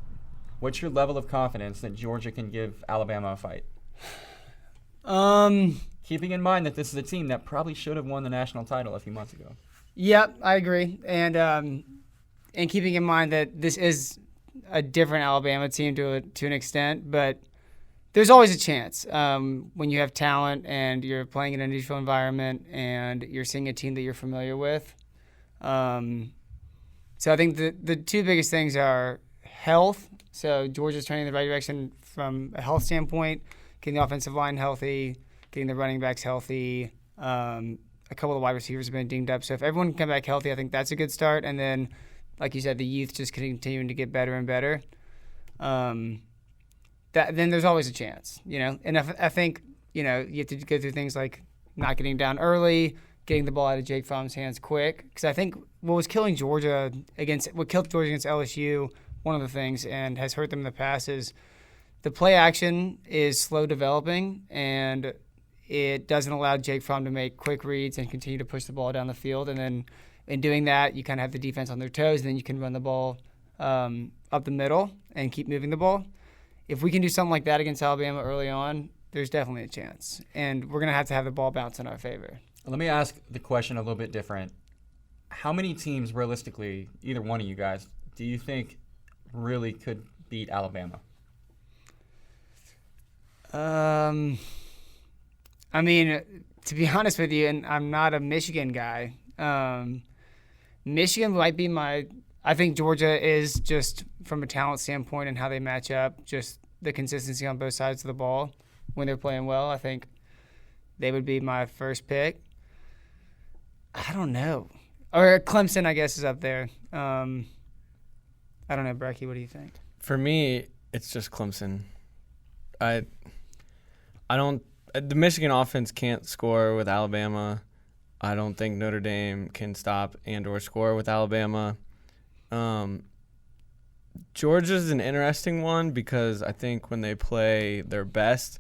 what's your level of confidence that Georgia can give Alabama a fight? Keeping in mind that this is a team that probably should have won the national title a few months ago. Yep, I agree. And keeping in mind that this is a different Alabama team to an extent, but there's always a chance when you have talent and you're playing in a neutral environment and you're seeing a team that you're familiar with. So I think the two biggest things are health. So Georgia's trending in the right direction from a health standpoint, getting the offensive line healthy, getting the running backs healthy. A couple of wide receivers have been dinged up. So if everyone can come back healthy, I think that's a good start. And then, like you said, the youth just continuing to get better and better. Then there's always a chance, And I think, you have to go through things like not getting down early, getting the ball out of Jake Fromm's hands quick. Because I think what killed Georgia against LSU, one of the things, and has hurt them in the past is the play action is slow developing, and it doesn't allow Jake Fromm to make quick reads and continue to push the ball down the field. And then in doing that, you kind of have the defense on their toes, and then you can run the ball up the middle and keep moving the ball. If we can do something like that against Alabama early on, there's definitely a chance. And we're going to have the ball bounce in our favor. Let me ask the question a little bit different. How many teams, realistically, either one of you guys, do you think really could beat Alabama? I mean, to be honest with you, and I'm not a Michigan guy, Michigan might be I think Georgia is just from a talent standpoint and how they match up, just the consistency on both sides of the ball when they're playing well. I think they would be my first pick. I don't know. Or Clemson, I guess, is up there. I don't know, Bratke, what do you think? For me, it's just Clemson. I don't. The Michigan offense can't score with Alabama. I don't think Notre Dame can stop and/or score with Alabama. Georgia's an interesting one because I think when they play their best,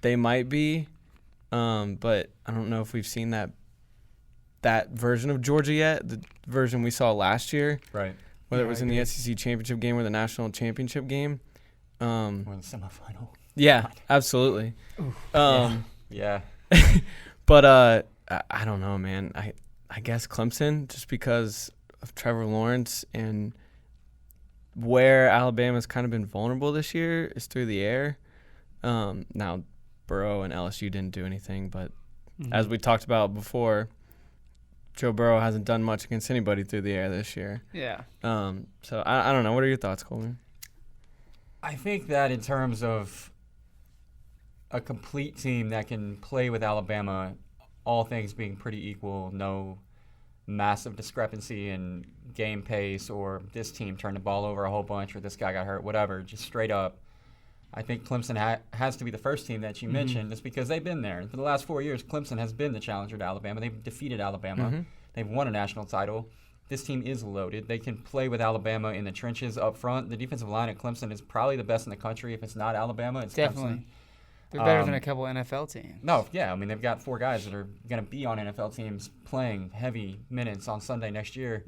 they might be. But I don't know if we've seen that version of Georgia yet, the version we saw last year. Right. Whether it was in the SEC championship game or the national championship game. Or the semifinal. Yeah, absolutely. Yeah. But I don't know, man. I guess Clemson, just because of Trevor Lawrence and where Alabama's kind of been vulnerable this year is through the air. Now, Burrow and LSU didn't do anything, but as we talked about before, Joe Burrow hasn't done much against anybody through the air this year. Yeah. So I don't know. What are your thoughts, Coleman? I think that in terms of a complete team that can play with Alabama, all things being pretty equal, no massive discrepancy in game pace or this team turned the ball over a whole bunch or this guy got hurt, whatever, just straight up. I think Clemson has to be the first team that you mentioned just because they've been there. For the last 4 years, Clemson has been the challenger to Alabama. They've defeated Alabama. They've won a national title. This team is loaded. They can play with Alabama in the trenches up front. The defensive line at Clemson is probably the best in the country. If it's not Alabama, it's definitely. Clemson. They're better than a couple NFL teams. No, yeah. I mean, they've got 4 guys that are going to be on NFL teams playing heavy minutes on Sunday next year.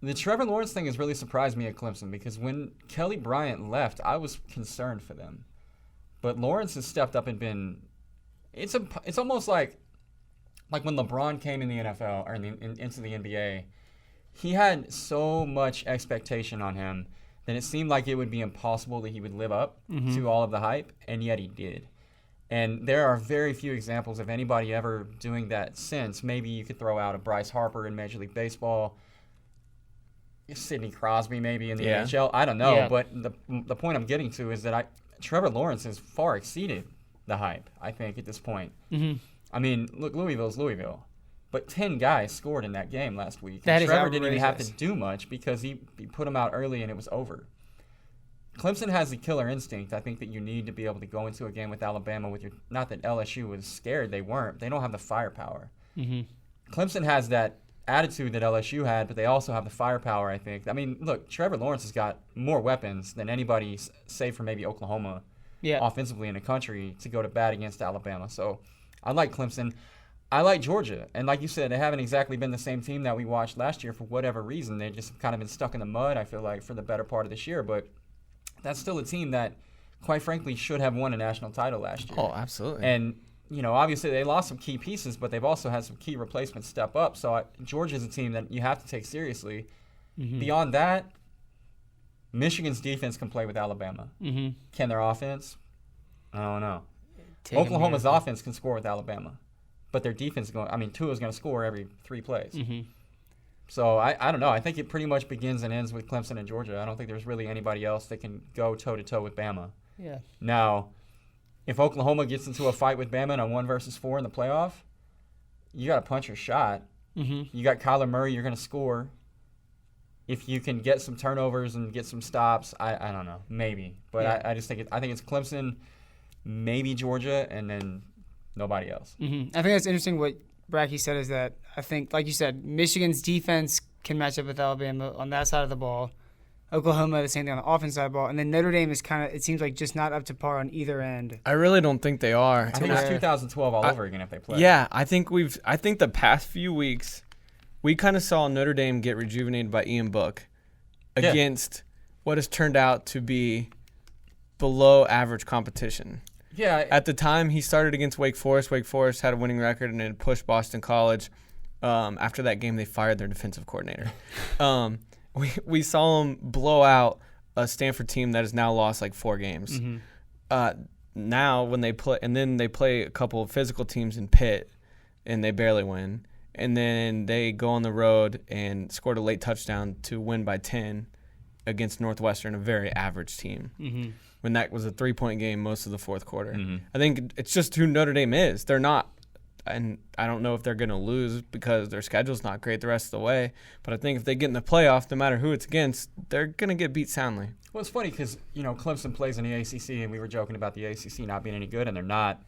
The Trevor Lawrence thing has really surprised me at Clemson because when Kelly Bryant left, I was concerned for them. But Lawrence has stepped up and been – it's almost like when LeBron came in the NFL or into the NBA, he had so much expectation on him that it seemed like it would be impossible that he would live up to all of the hype, and yet he did. And there are very few examples of anybody ever doing that since. Maybe you could throw out a Bryce Harper in Major League Baseball, Sidney Crosby maybe in the NHL. I don't know, but the point I'm getting to is that Trevor Lawrence has far exceeded the hype, I think, at this point. I mean, look, Louisville's Louisville. But 10 guys scored in that game last week. And Trevor didn't even have to do much because he put them out early and it was over. Clemson has the killer instinct. I think that you need to be able to go into a game with Alabama with your – not that LSU was scared. They weren't. They don't have the firepower. Clemson has that attitude that LSU had, but they also have the firepower, I think. I mean, look, Trevor Lawrence has got more weapons than anybody, save for maybe Oklahoma, offensively in the country to go to bat against Alabama. So I like Clemson. I like Georgia. And like you said, they haven't exactly been the same team that we watched last year for whatever reason. They just kind of been stuck in the mud, I feel like, for the better part of this year. But that's still a team that, quite frankly, should have won a national title last year. Oh, absolutely. And, obviously they lost some key pieces, but they've also had some key replacements step up. So Georgia's a team that you have to take seriously. Beyond that, Michigan's defense can play with Alabama. Can their offense? I don't know. Oklahoma's offense can score with Alabama, but their defense is going. Tua's going to score every 3 plays. So I don't know. I think it pretty much begins and ends with Clemson and Georgia. I don't think there's really anybody else that can go toe to toe with Bama. Yeah. Now, if Oklahoma gets into a fight with Bama in a 1 versus 4 in the playoff, you got to punch your shot. You got Kyler Murray. You're going to score. If you can get some turnovers and get some stops, I don't know, maybe. But I just think I think it's Clemson, maybe Georgia, and then nobody else. I think that's interesting what Bratke said is that I think, like you said, Michigan's defense can match up with Alabama on that side of the ball. Oklahoma, the same thing on the offense side of the ball. And then Notre Dame is kind of, it seems like, just not up to par on either end. I really don't think they are. I think it's 2012 all over again if they play. Yeah, I think the past few weeks, we kind of saw Notre Dame get rejuvenated by Ian Book against what has turned out to be below average competition. Yeah. At the time, he started against Wake Forest. Wake Forest had a winning record and then pushed Boston College. After that game, they fired their defensive coordinator. We saw them blow out a Stanford team that has now lost like 4 games. Now, when they play, and then they play a couple of physical teams in Pitt, and they barely win. And then they go on the road and scored a late touchdown to win by 10 against Northwestern, a very average team. When that was a 3-point game most of the fourth quarter. I think it's just who Notre Dame is. They're not, and I don't know if they're going to lose because their schedule's not great the rest of the way, but I think if they get in the playoff, no matter who it's against, they're going to get beat soundly. Well, it's funny because, Clemson plays in the ACC, and we were joking about the ACC not being any good, and they're not.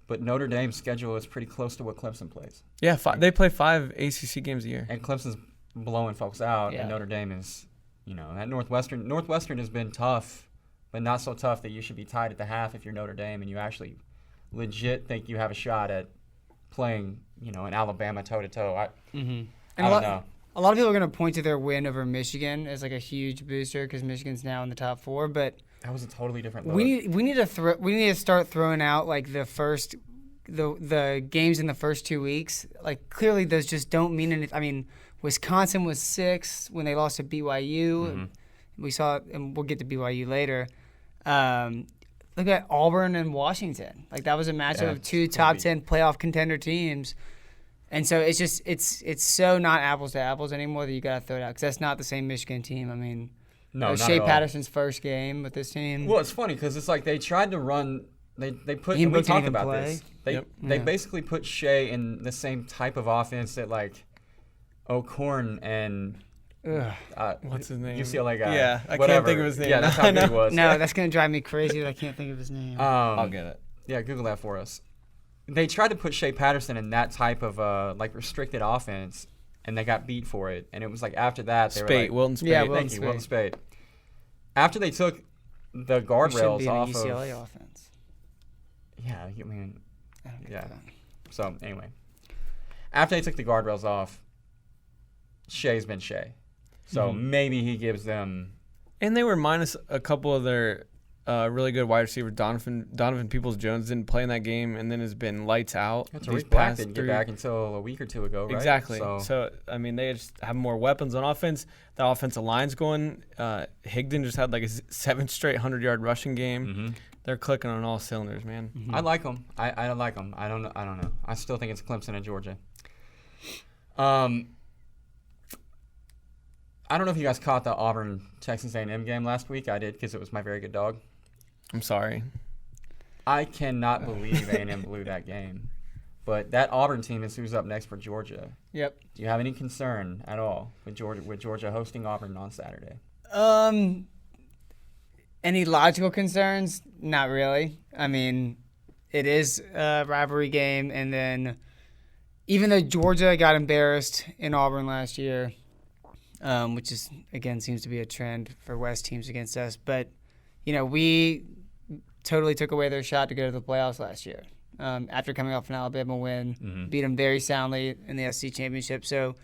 But Notre Dame's schedule is pretty close to what Clemson plays. Yeah, they play 5 ACC games a year. And Clemson's blowing folks out, and Notre Dame is, at Northwestern. Northwestern has been tough, but not so tough that you should be tied at the half if you're Notre Dame and you actually legit think you have a shot at playing, an Alabama toe-to-toe. I don't know. A lot of people are going to point to their win over Michigan as like a huge booster because Michigan's now in the top 4, but that was a totally different look. We need to start throwing out like the games in the first 2 weeks. Like clearly those just don't mean anything. Wisconsin was 6 when they lost to BYU. We saw, and we'll get to BYU later. Look at Auburn and Washington. Like that was a matchup of 2 top 10 playoff contender teams. And so it's just it's so not apples to apples anymore that you got to throw it out because that's not the same Michigan team. No, not Shea at all. Patterson's first game with this team. Well, it's funny because it's like they tried to run. They put. Ian We Book talked didn't about even this. They basically put Shea in the same type of offense that like O'Korn and what's his name? UCLA guy. Yeah, I whatever. can't think of his name. Yeah, that's how good he was. No, that's going to drive me crazy that I can't think of his name. I'll get it. Yeah, Google that for us. They tried to put Shea Patterson in that type of restricted offense, and they got beat for it. And it was like after that, they were like, Wilton Spate. Yeah, thank you, Wilton Spate. After they took the guardrails be off an of UCLA offense. Yeah, I don't get that. So anyway, after they took the guardrails off, Shea's been Shea. So maybe he gives them. And they were minus a couple of their really good wide receiver. Donovan Peoples-Jones didn't play in that game, and then has been lights out. Tariq Black didn't get back until a week or 2 ago, right? Exactly. So they just have more weapons on offense. The offensive line's going. Higdon just had like a 7 straight 100-yard rushing game. They're clicking on all cylinders, man. I like them. I like them. I don't know. I still think it's Clemson and Georgia. I don't know if you guys caught the Auburn Texas A&M game last week. I did because it was my very good dog. I'm sorry. I cannot believe A&M blew that game. But that Auburn team is who's up next for Georgia. Yep. Do you have any concern at all with Georgia hosting Auburn on Saturday? Any logical concerns? Not really. It is a rivalry game, and then even though Georgia got embarrassed in Auburn last year, which is again seems to be a trend for West teams against us, but we totally took away their shot to go to the playoffs last year. after coming off an Alabama win, beat them very soundly in the SEC championship. So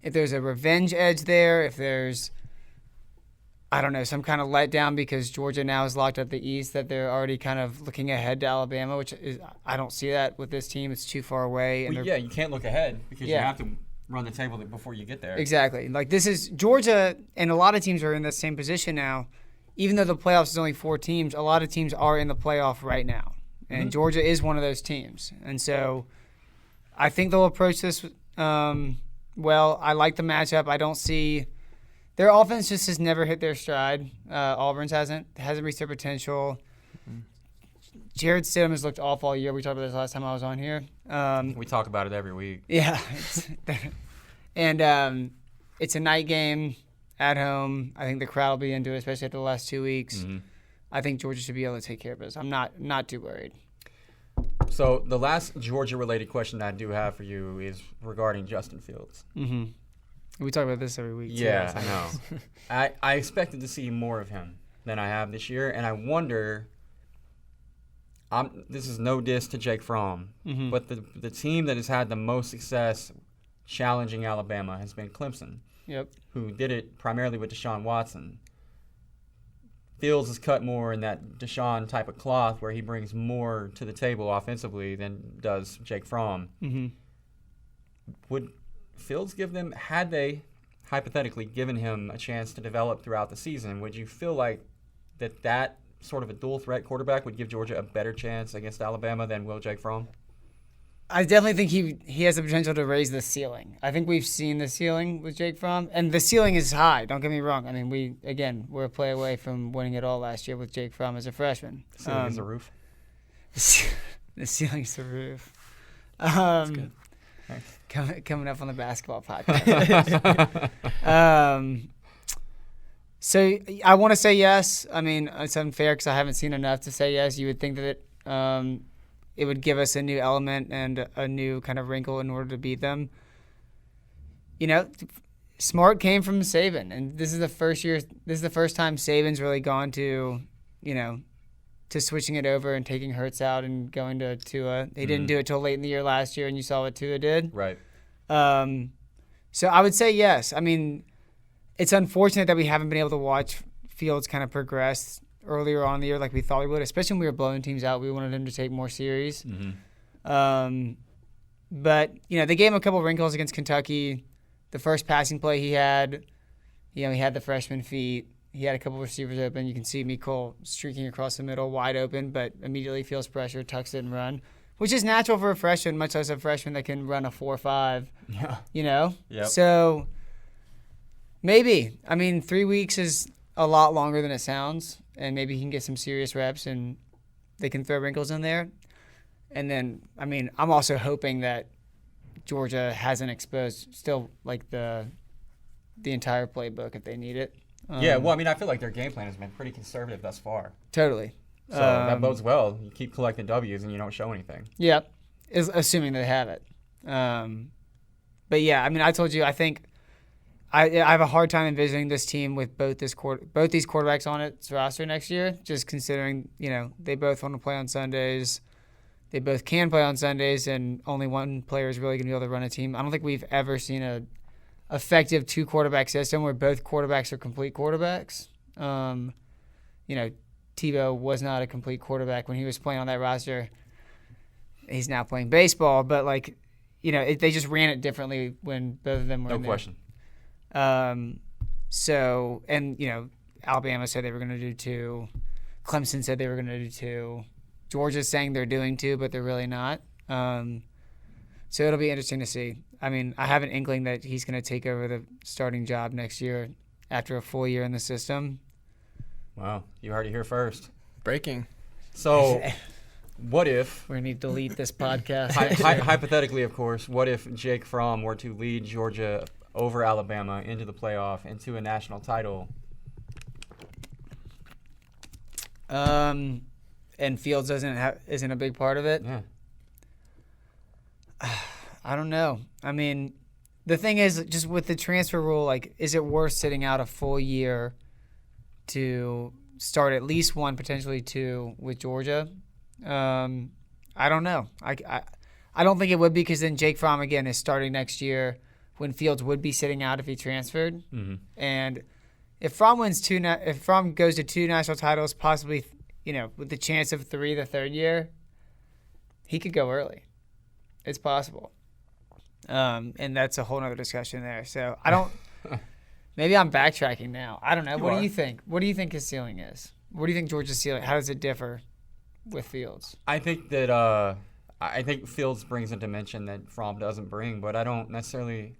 if there's a revenge edge there, if there's, I don't know, some kind of letdown because Georgia now is locked up the East, that they're already kind of looking ahead to Alabama, which is, I don't see that with this team. It's too far away. And Well, yeah, you can't look ahead because you have to run the table before you get there. Exactly. Like, this is Georgia, and a lot of teams are in the same position now. Even though the playoffs is only 4 teams, a lot of teams are in the playoff right now. And Georgia is one of those teams. And so I think they'll approach this well. I like the matchup. I don't see – their offense just has never hit their stride. Auburn's hasn't reached their potential. Jared Stidham has looked off all year. We talked about this last time I was on here. We talk about it every week. Yeah. And it's a night game at home. I think the crowd will be into it, especially after the last 2 weeks. I think Georgia should be able to take care of us. I'm not too worried. So the last Georgia-related question I do have for you is regarding Justin Fields. We talk about this every week. Yeah, I know. I expected to see more of him than I have this year, and I wonder. This is no diss to Jake Fromm, but the team that has had the most success challenging Alabama has been Clemson. Yep. Who did it primarily with Deshaun Watson. Fields is cut more in that Deshaun type of cloth where he brings more to the table offensively than does Jake Fromm. Would Fields give them, had they hypothetically given him a chance to develop throughout the season, would you feel like that sort of a dual threat quarterback would give Georgia a better chance against Alabama than will Jake Fromm? I definitely think he has the potential to raise the ceiling. I think we've seen the ceiling with Jake Fromm, and the ceiling is high. Don't get me wrong. I mean, we're a play away from winning it all last year with Jake Fromm as a freshman. The ceiling is the roof. The ceiling's the roof. That's good. Coming up on the basketball podcast. So I want to say yes. I mean, it's unfair because I haven't seen enough to say yes. You would think that it would give us a new element and a new kind of wrinkle in order to beat them. You know, Smart came from Saban, and this is the first time Saban's really gone to, to switching it over and taking Hurts out and going to Tua. They didn't do it till late in the year last year, and you saw what Tua did. Right. So I would say yes. I mean, it's unfortunate that we haven't been able to watch Fields kind of progress earlier on in the year like we thought we would, especially when we were blowing teams out. We wanted him to take more series. But, they gave him a couple of wrinkles against Kentucky. The first passing play he had, he had the freshman feet. He had a couple of receivers open. You can see Mecole streaking across the middle, wide open, but immediately feels pressure, tucks it, and run, which is natural for a freshman, much less a freshman that can run a 4.5. Yeah. Yep. So maybe. I mean, 3 weeks is a lot longer than it sounds, and maybe he can get some serious reps and they can throw wrinkles in there. And then, I mean, I'm also hoping that Georgia hasn't exposed still like the entire playbook if they need it. Yeah, well, I mean, I feel like their game plan has been pretty conservative thus far. Totally. So that bodes well. You keep collecting W's and you don't show anything. Yeah, assuming they have it. But yeah, I mean, I told you, I think I have a hard time envisioning this team with both these quarterbacks on its roster next year, just considering, they both want to play on Sundays. They both can play on Sundays, and only one player is really going to be able to run a team. I don't think we've ever seen a effective 2-quarterback system where both quarterbacks are complete quarterbacks. Tebow was not a complete quarterback when he was playing on that roster. He's now playing baseball, but they just ran it differently when both of them were in there. No question. Alabama said they were going to do 2. Clemson said they were going to do 2. Georgia's saying they're doing 2, but they're really not. So it'll be interesting to see. I mean, I have an inkling that he's going to take over the starting job next year after a full year in the system. Wow, you heard it here first. Breaking. So, what if... We're going to delete this podcast. Hypothetically, of course, what if Jake Fromm were to lead Georgia over Alabama into the playoff, into a national title? And Fields isn't a big part of it? Yeah. I don't know. I mean, the thing is, just with the transfer rule, is it worth sitting out a full year to start at least 1, potentially 2 with Georgia? I don't know. I don't think it would be, because then Jake Fromm again is starting next year when Fields would be sitting out if he transferred. Mm-hmm. And if Fromm if Fromm goes to 2 national titles, possibly, with the chance of 3 the third year, he could go early. It's possible. And that's a whole nother discussion there. So I don't. Maybe I'm backtracking now. I don't know. What do you think? What do you think his ceiling is? What do you think Georgia's ceiling? How does it differ with Fields? I think that I think Fields brings a dimension that Fromm doesn't bring, but I don't necessarily.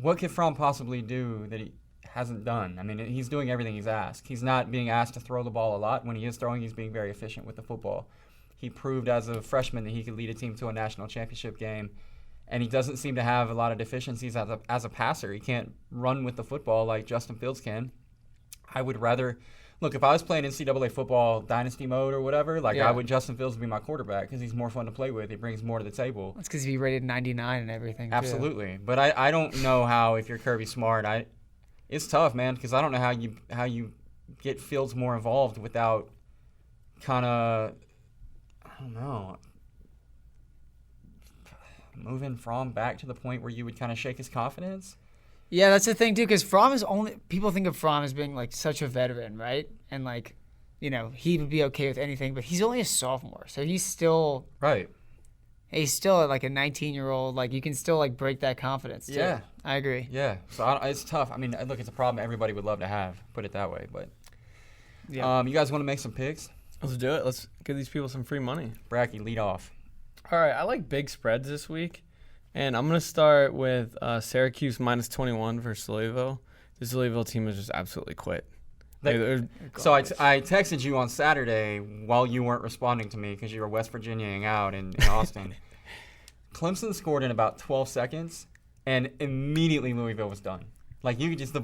What could Fromm possibly do that he hasn't done? I mean, he's doing everything he's asked. He's not being asked to throw the ball a lot. When he is throwing, he's being very efficient with the football. He proved as a freshman that he could lead a team to a national championship game, and he doesn't seem to have a lot of deficiencies as a passer. He can't run with the football like Justin Fields can. I would rather look, if I was playing NCAA football dynasty mode or whatever, I would Justin Fields be my quarterback because he's more fun to play with. He brings more to the table. That's because he rated 99 and everything. Absolutely, but I don't know how, if you're Kirby Smart, it's tough, man, because I don't know how you get Fields more involved without kind of, I don't know, moving Fromm back to the point where you would kind of shake his confidence. Yeah, that's the thing too, because Fromm is people think of Fromm as being such a veteran, right? And he would be okay with anything, but he's only a sophomore, so he's still right. He's still like a 19-year-old. You can still break that confidence too. Yeah, I agree. Yeah, so it's tough. I mean, look, it's a problem everybody would love to have. Put it that way, but yeah. You guys want to make some picks? Let's do it. Let's give these people some free money. Bratke, lead off. All right, I like big spreads this week, and I'm going to start with Syracuse -21 versus Louisville. This Louisville team has just absolutely quit. So I texted you on Saturday while you weren't responding to me because you were West Virginiaing out in Austin. Clemson scored in about 12 seconds, and immediately Louisville was done. You could just, they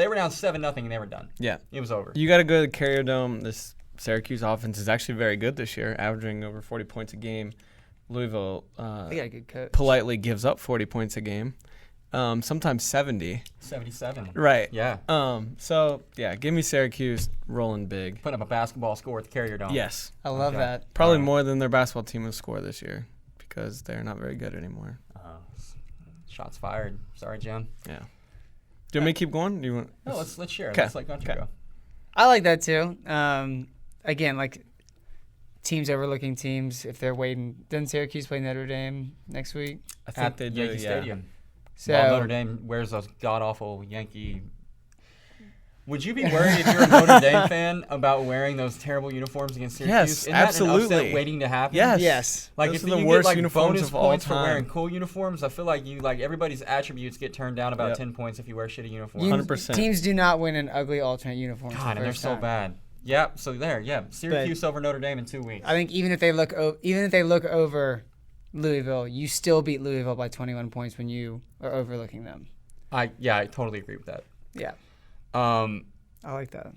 were down 7-0 and they were done. Yeah. It was over. You got to go to the Carrier Dome. This Syracuse offense is actually very good this year, averaging over 40 points a game. Louisville they got a good coach. Politely gives up 40 points a game, sometimes 70. 77. Right. Yeah. So, yeah, give me Syracuse rolling big. Putting up a basketball score at the Carrier Dome. Yes. I love that. Probably more than their basketball team will score this year because they're not very good anymore. Shots fired. Sorry, Jim. Yeah. Do you want me to keep going? Do you want? No, let's share. Kay. Let's let Gunter go. I like that too. Again, teams overlooking teams if they're waiting. Doesn't Syracuse play Notre Dame next week? I think they do. Yankee Stadium. So Notre Dame wears those god awful Yankee. Would you be worried if you're a Notre Dame fan about wearing those terrible uniforms against Syracuse? Yes, Isn't absolutely. That an upset waiting to happen? Yes. Yes. If those are the you worst get uniforms bonus of all points for time. wearing cool uniforms, I feel like everybody's attributes get turned down about 10 points if you wear shitty uniforms. 100%. Teams do not win an ugly alternate uniform. God, and they're so bad. Yeah, so Syracuse over Notre Dame in 2 weeks. I think even if they look over Louisville, you still beat Louisville by 21 points when you are overlooking them. I totally agree with that. Yeah. I like that.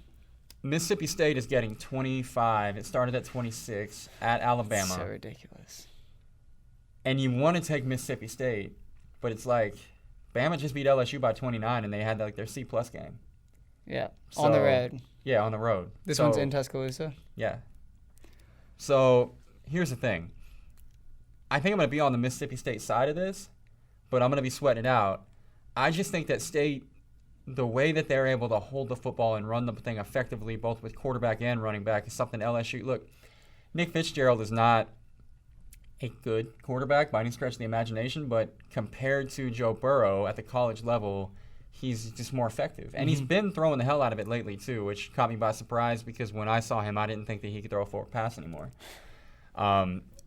Mississippi State is getting 25. It started at 26 at Alabama. So ridiculous. And you want to take Mississippi State, but it's Bama just beat LSU by 29, and they had their C+ game. Yeah, on the road. Yeah, on the road. This one's in Tuscaloosa? Yeah. So here's the thing. I think I'm going to be on the Mississippi State side of this, but I'm going to be sweating it out. I just think that State, the way that they're able to hold the football and run the thing effectively, both with quarterback and running back, is something LSU. Look, Nick Fitzgerald is not a good quarterback by any stretch of the imagination, but compared to Joe Burrow at the college level, he's just more effective. And he's been throwing the hell out of it lately, too, which caught me by surprise because when I saw him, I didn't think that he could throw a forward pass anymore.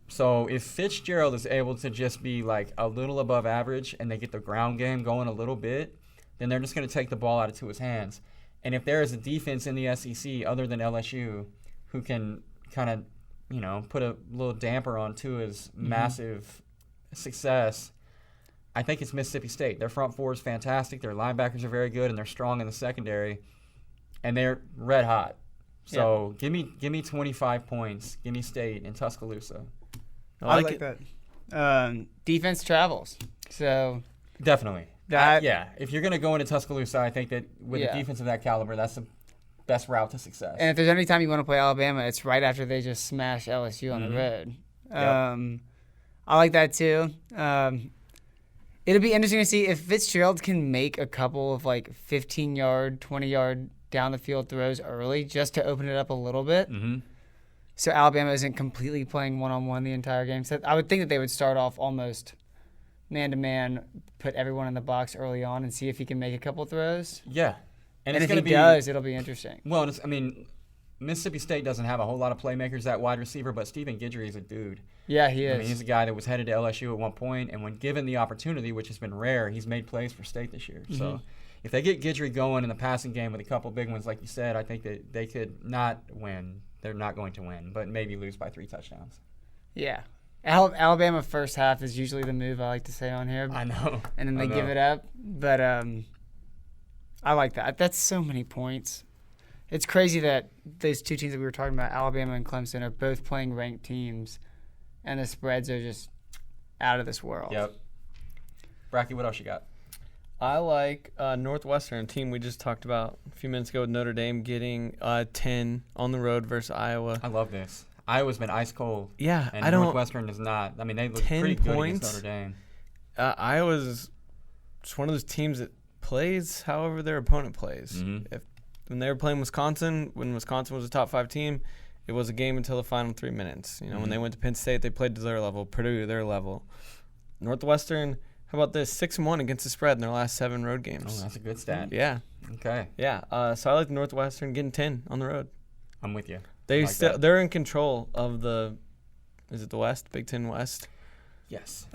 So if Fitzgerald is able to just be a little above average and they get the ground game going a little bit, then they're just going to take the ball out of Tua's hands. And if there is a defense in the SEC other than LSU who can kind of, put a little damper on Tua's massive success, I think it's Mississippi State. Their front four is fantastic. Their linebackers are very good, and they're strong in the secondary, and they're red hot. So give me 25 points. Give me State in Tuscaloosa. I like that. Defense travels. So definitely. That if you're going to go into Tuscaloosa, I think that with a defense of that caliber, that's the best route to success. And if there's any time you want to play Alabama, it's right after they just smash LSU on the road. I like that too. It'll be interesting to see if Fitzgerald can make a couple of 15-yard, 20-yard down the field throws early just to open it up a little bit. Mm-hmm. So Alabama isn't completely playing one-on-one the entire game. So I would think that they would start off almost man-to-man, put everyone in the box early on and see if he can make a couple throws. Yeah. And if he does, it'll be interesting. Well, Mississippi State doesn't have a whole lot of playmakers at wide receiver, but Stephen Guidry is a dude. Yeah, he is. He's a guy that was headed to LSU at one point, and when given the opportunity, which has been rare, he's made plays for State this year. Mm-hmm. So if they get Guidry going in the passing game with a couple big ones, like you said, I think that they could not win. They're not going to win, but maybe lose by 3 touchdowns. Yeah. Alabama first half is usually the move I like to say on here. I know. And then they give it up. But I like that. That's so many points. It's crazy that those two teams that we were talking about, Alabama and Clemson, are both playing ranked teams, and the spreads are just out of this world. Yep. Bratke, what else you got? I like Northwestern, a team we just talked about a few minutes ago with Notre Dame, getting 10 on the road versus Iowa. I love this. Iowa's been ice cold. Yeah, and Northwestern is not. I mean, they look pretty good against Notre Dame. Iowa's just one of those teams that plays however their opponent plays. Mm-hmm. When they were playing Wisconsin, when Wisconsin was a top 5 team, it was a game until the final 3 minutes. When they went to Penn State, they played to their level. Purdue, their level. Northwestern, how about this? 6-1 against the spread in their last 7 road games. Oh, that's a good stat. Yeah. Okay. Yeah. So I like Northwestern getting 10 on the road. I'm with you. They're in control of is it the West, Big Ten West? Yes.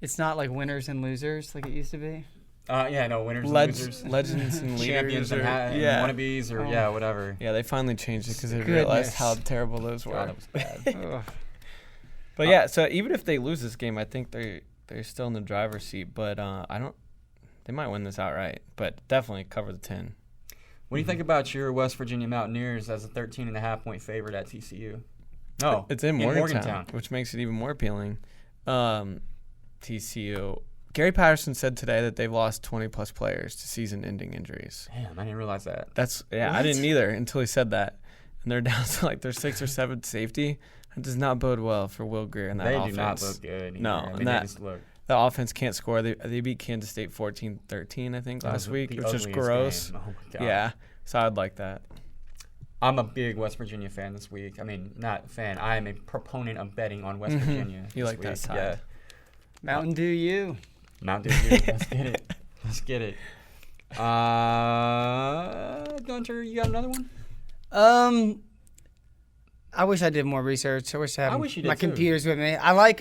It's not like winners and losers like it used to be. Winners and losers. Legends and leaders. Champions and wannabes or whatever. Yeah, they finally changed it because they realized how terrible those were. God, that was bad. But so even if they lose this game, I think they're still in the driver's seat. But they might win this outright. But definitely cover the 10. What do you think about your West Virginia Mountaineers as a 13.5-point favorite at TCU? No, it's in Morgantown, which makes it even more appealing. TCU. Gary Patterson said today that they've lost 20-plus players to season-ending injuries. Damn, I didn't realize that. I didn't either until he said that. And they're down to their 6th or 7th safety. That does not bode well for Will Greer and that offense. They do not look good either. No, they just look. The offense can't score. They beat Kansas State 14-13, I think, last week, which is gross. Game. Oh, my God. Yeah, so I'd like that. I'm a big West Virginia fan this week. I mean, not a fan. I am a proponent of betting on West Virginia. You like that side. Yeah. Mountain Dew you. Mountain Dew you. Let's get it. Gunter, you got another one? I wish I did more research. I wish I had you did my too. computers with me. I like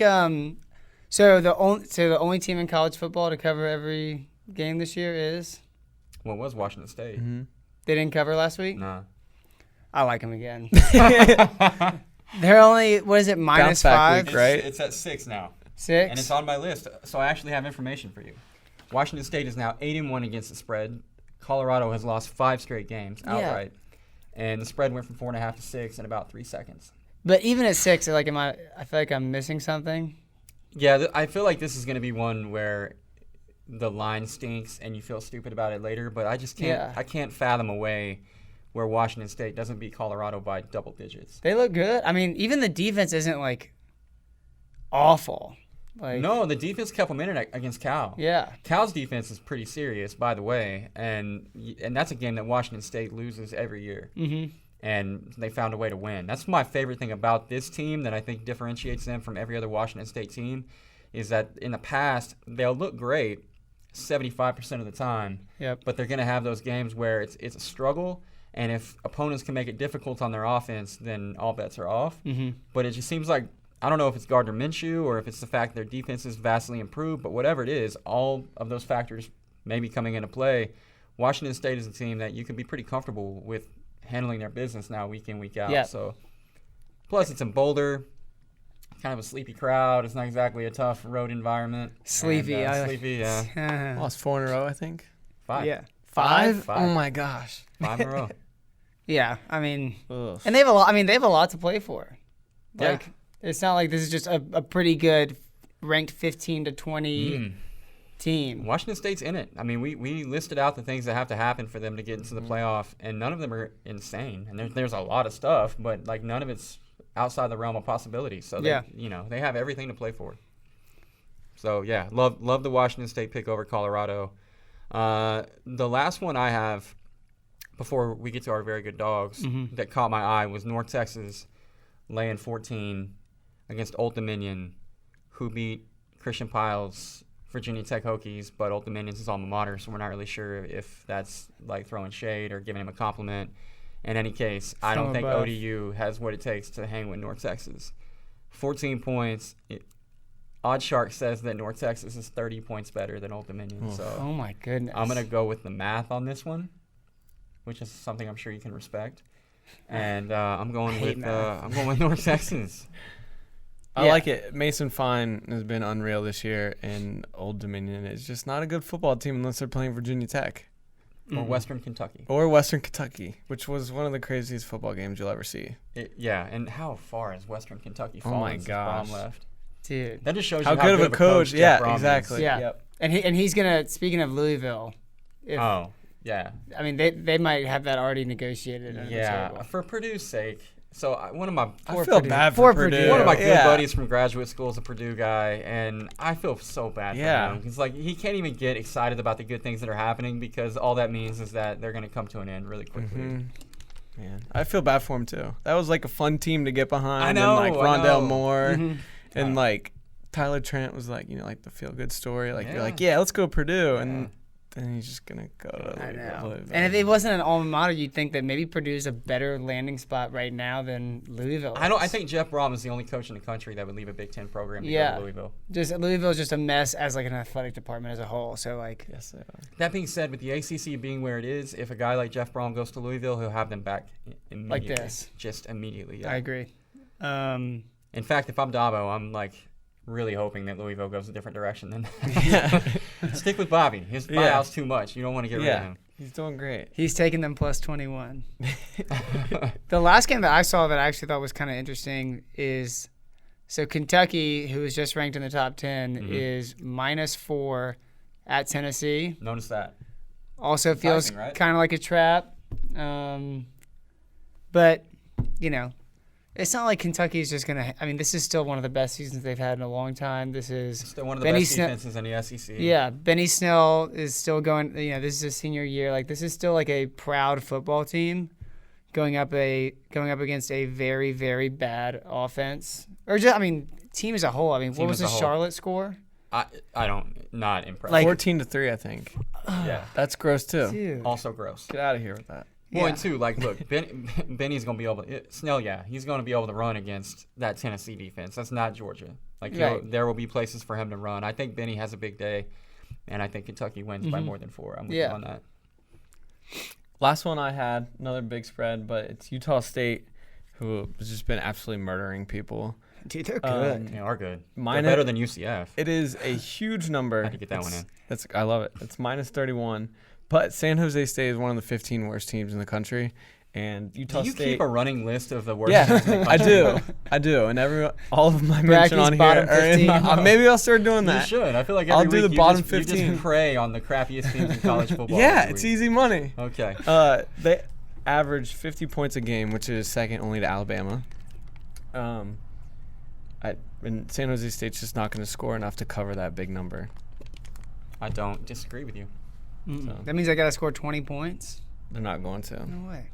so the only team in college football to cover every game this year is Well, it was Washington State. Mm-hmm. They didn't cover last week? Nah. I like them again. They're only, what is it, minus Bounce back 5? week, right? It's at 6 now. 6? And it's on my list, so I actually have information for you. Washington State is now 8-1 against the spread. Colorado has lost 5 straight games outright. And the spread went from 4.5 to 6 in about 3 seconds. But even at 6, I feel like I'm missing something. Yeah, I feel like this is going to be one where the line stinks and you feel stupid about it later, but I just can't. Yeah. I can't fathom a way where Washington State doesn't beat Colorado by double digits. They look good. I mean, even the defense isn't awful. No, the defense kept them in it against Cal. Yeah. Cal's defense is pretty serious, by the way, and that's a game that Washington State loses every year. Mm-hmm. And they found a way to win. That's my favorite thing about this team that I think differentiates them from every other Washington State team is that in the past, they'll look great 75% of the time, but they're going to have those games where it's a struggle, and if opponents can make it difficult on their offense, then all bets are off. Mm-hmm. But it just seems like, I don't know if it's Gardner Minshew or if it's the fact their defense is vastly improved, but whatever it is, all of those factors may be coming into play. Washington State is a team that you can be pretty comfortable with handling their business now week in, week out. Yeah. So, plus it's in Boulder, kind of a sleepy crowd. It's not exactly a tough road environment. Sleepy. Sleepy, yeah. Lost 4 in a row, I think. 5. Yeah. 5? 5. Oh my gosh. 5 in a row. Yeah, I mean, Ugh. and they have a lot. I mean, they have a lot to play for. Yeah. It's not like this is just a pretty good ranked 15 to 20 team. Washington State's in it. I mean, we listed out the things that have to happen for them to get into the playoff, and none of them are insane. And there's a lot of stuff, but like none of it's outside the realm of possibility. So they, they have everything to play for. So yeah, love the Washington State pick over Colorado. The last one I have before we get to our very good dogs that caught my eye was North Texas laying 14 against Old Dominion, who beat Christian Pile's Virginia Tech Hokies, but Old Dominion's his alma mater, so we're not really sure if that's like throwing shade or giving him a compliment. In any case, I don't think ODU has what it takes to hang with North Texas. 14 points. OddsShark says that North Texas is 30 points better than Old Dominion. So oh my goodness. I'm going to go with the math on this one, which is something I'm sure you can respect. And I'm going with North Texas. I like it. Mason Fine has been unreal this year, and Old Dominion is just not a good football team unless they're playing Virginia Tech. Or Western Kentucky. Or Western Kentucky, which was one of the craziest football games you'll ever see. And how far has Western Kentucky fallen since Brom left? Dude. That just shows how you good of a coach. Jeff Brom exactly. is. Yeah. Yep. And he's going to, speaking of Louisville. Yeah. I mean, they might have that already negotiated. Yeah, for Purdue's sake. So one of my I feel bad for Purdue. One of my good buddies from graduate school is a Purdue guy, and I feel so bad for him. He's like, he can't even get excited about the good things that are happening because all that means is that they're going to come to an end really quickly. Man, I feel bad for him too. That was like a fun team to get behind. I know, and like Rondell Moore Yeah. and like Tyler Trent was like, like the feel good story. Like you're like, let's go Purdue, and then he's just gonna go to Louisville. And if it wasn't an alma mater, you'd think that maybe Purdue's a better landing spot right now than Louisville is. I think Jeff Brom is the only coach in the country that would leave a Big Ten program to go to Louisville. Louisville's just a mess as like an athletic department as a whole. So like, yes, they are. That being said, with the ACC being where it is, if a guy like Jeff Brom goes to Louisville, he'll have them back immediately. Like this, just immediately. Yeah. I agree. In fact, if I'm Dabo, I'm like really hoping that Louisville goes a different direction than that. Stick with Bobby. His buyout's too much. You don't want to get rid of him. He's doing great. He's taking them plus 21. The last game that I saw that I actually thought was kind of interesting is so Kentucky, who was just ranked in the top 10, is -4 at Tennessee. Notice that. Also feels kind of like a trap. But, it's not like Kentucky's just going to – I mean, this is still one of the best seasons they've had in a long time. This is still one of the best defenses in the SEC. Yeah, Benny Snell is still going – this is his senior year. Like, this is still like a proud football team going up against a very, very bad offense. Or just, team as a whole. What was the Charlotte score? Not impressed. Like 14-3, I think. Yeah. That's gross, too. Dude. Also gross. Get out of here with that. Well, and two, like, look, Benny's going to be able to – Snell, he's going to be able to run against that Tennessee defense. That's not Georgia. Like, there will be places for him to run. I think Benny has a big day, and I think Kentucky wins by more than 4. I'm with you on that. Last one I had, another big spread, but it's Utah State, who has just been absolutely murdering people. Dude, they're good. They are good. They're better than UCF. It is a huge number. I had to get that one in. I love it. It's -31. But San Jose State is one of the 15 worst teams in the country, and Utah State. Do you keep a running list of the worst teams in the country? I do, and all of my mention on here are in. Maybe I'll start doing that. You should. I feel like I'll do the bottom 15. You just prey on the crappiest teams in college football. Yeah, it's easy money. Okay. They average 50 points a game, which is second only to Alabama. And San Jose State's just not going to score enough to cover that big number. I don't disagree with you. So. That means I got to score 20 points? They're not going to. No way.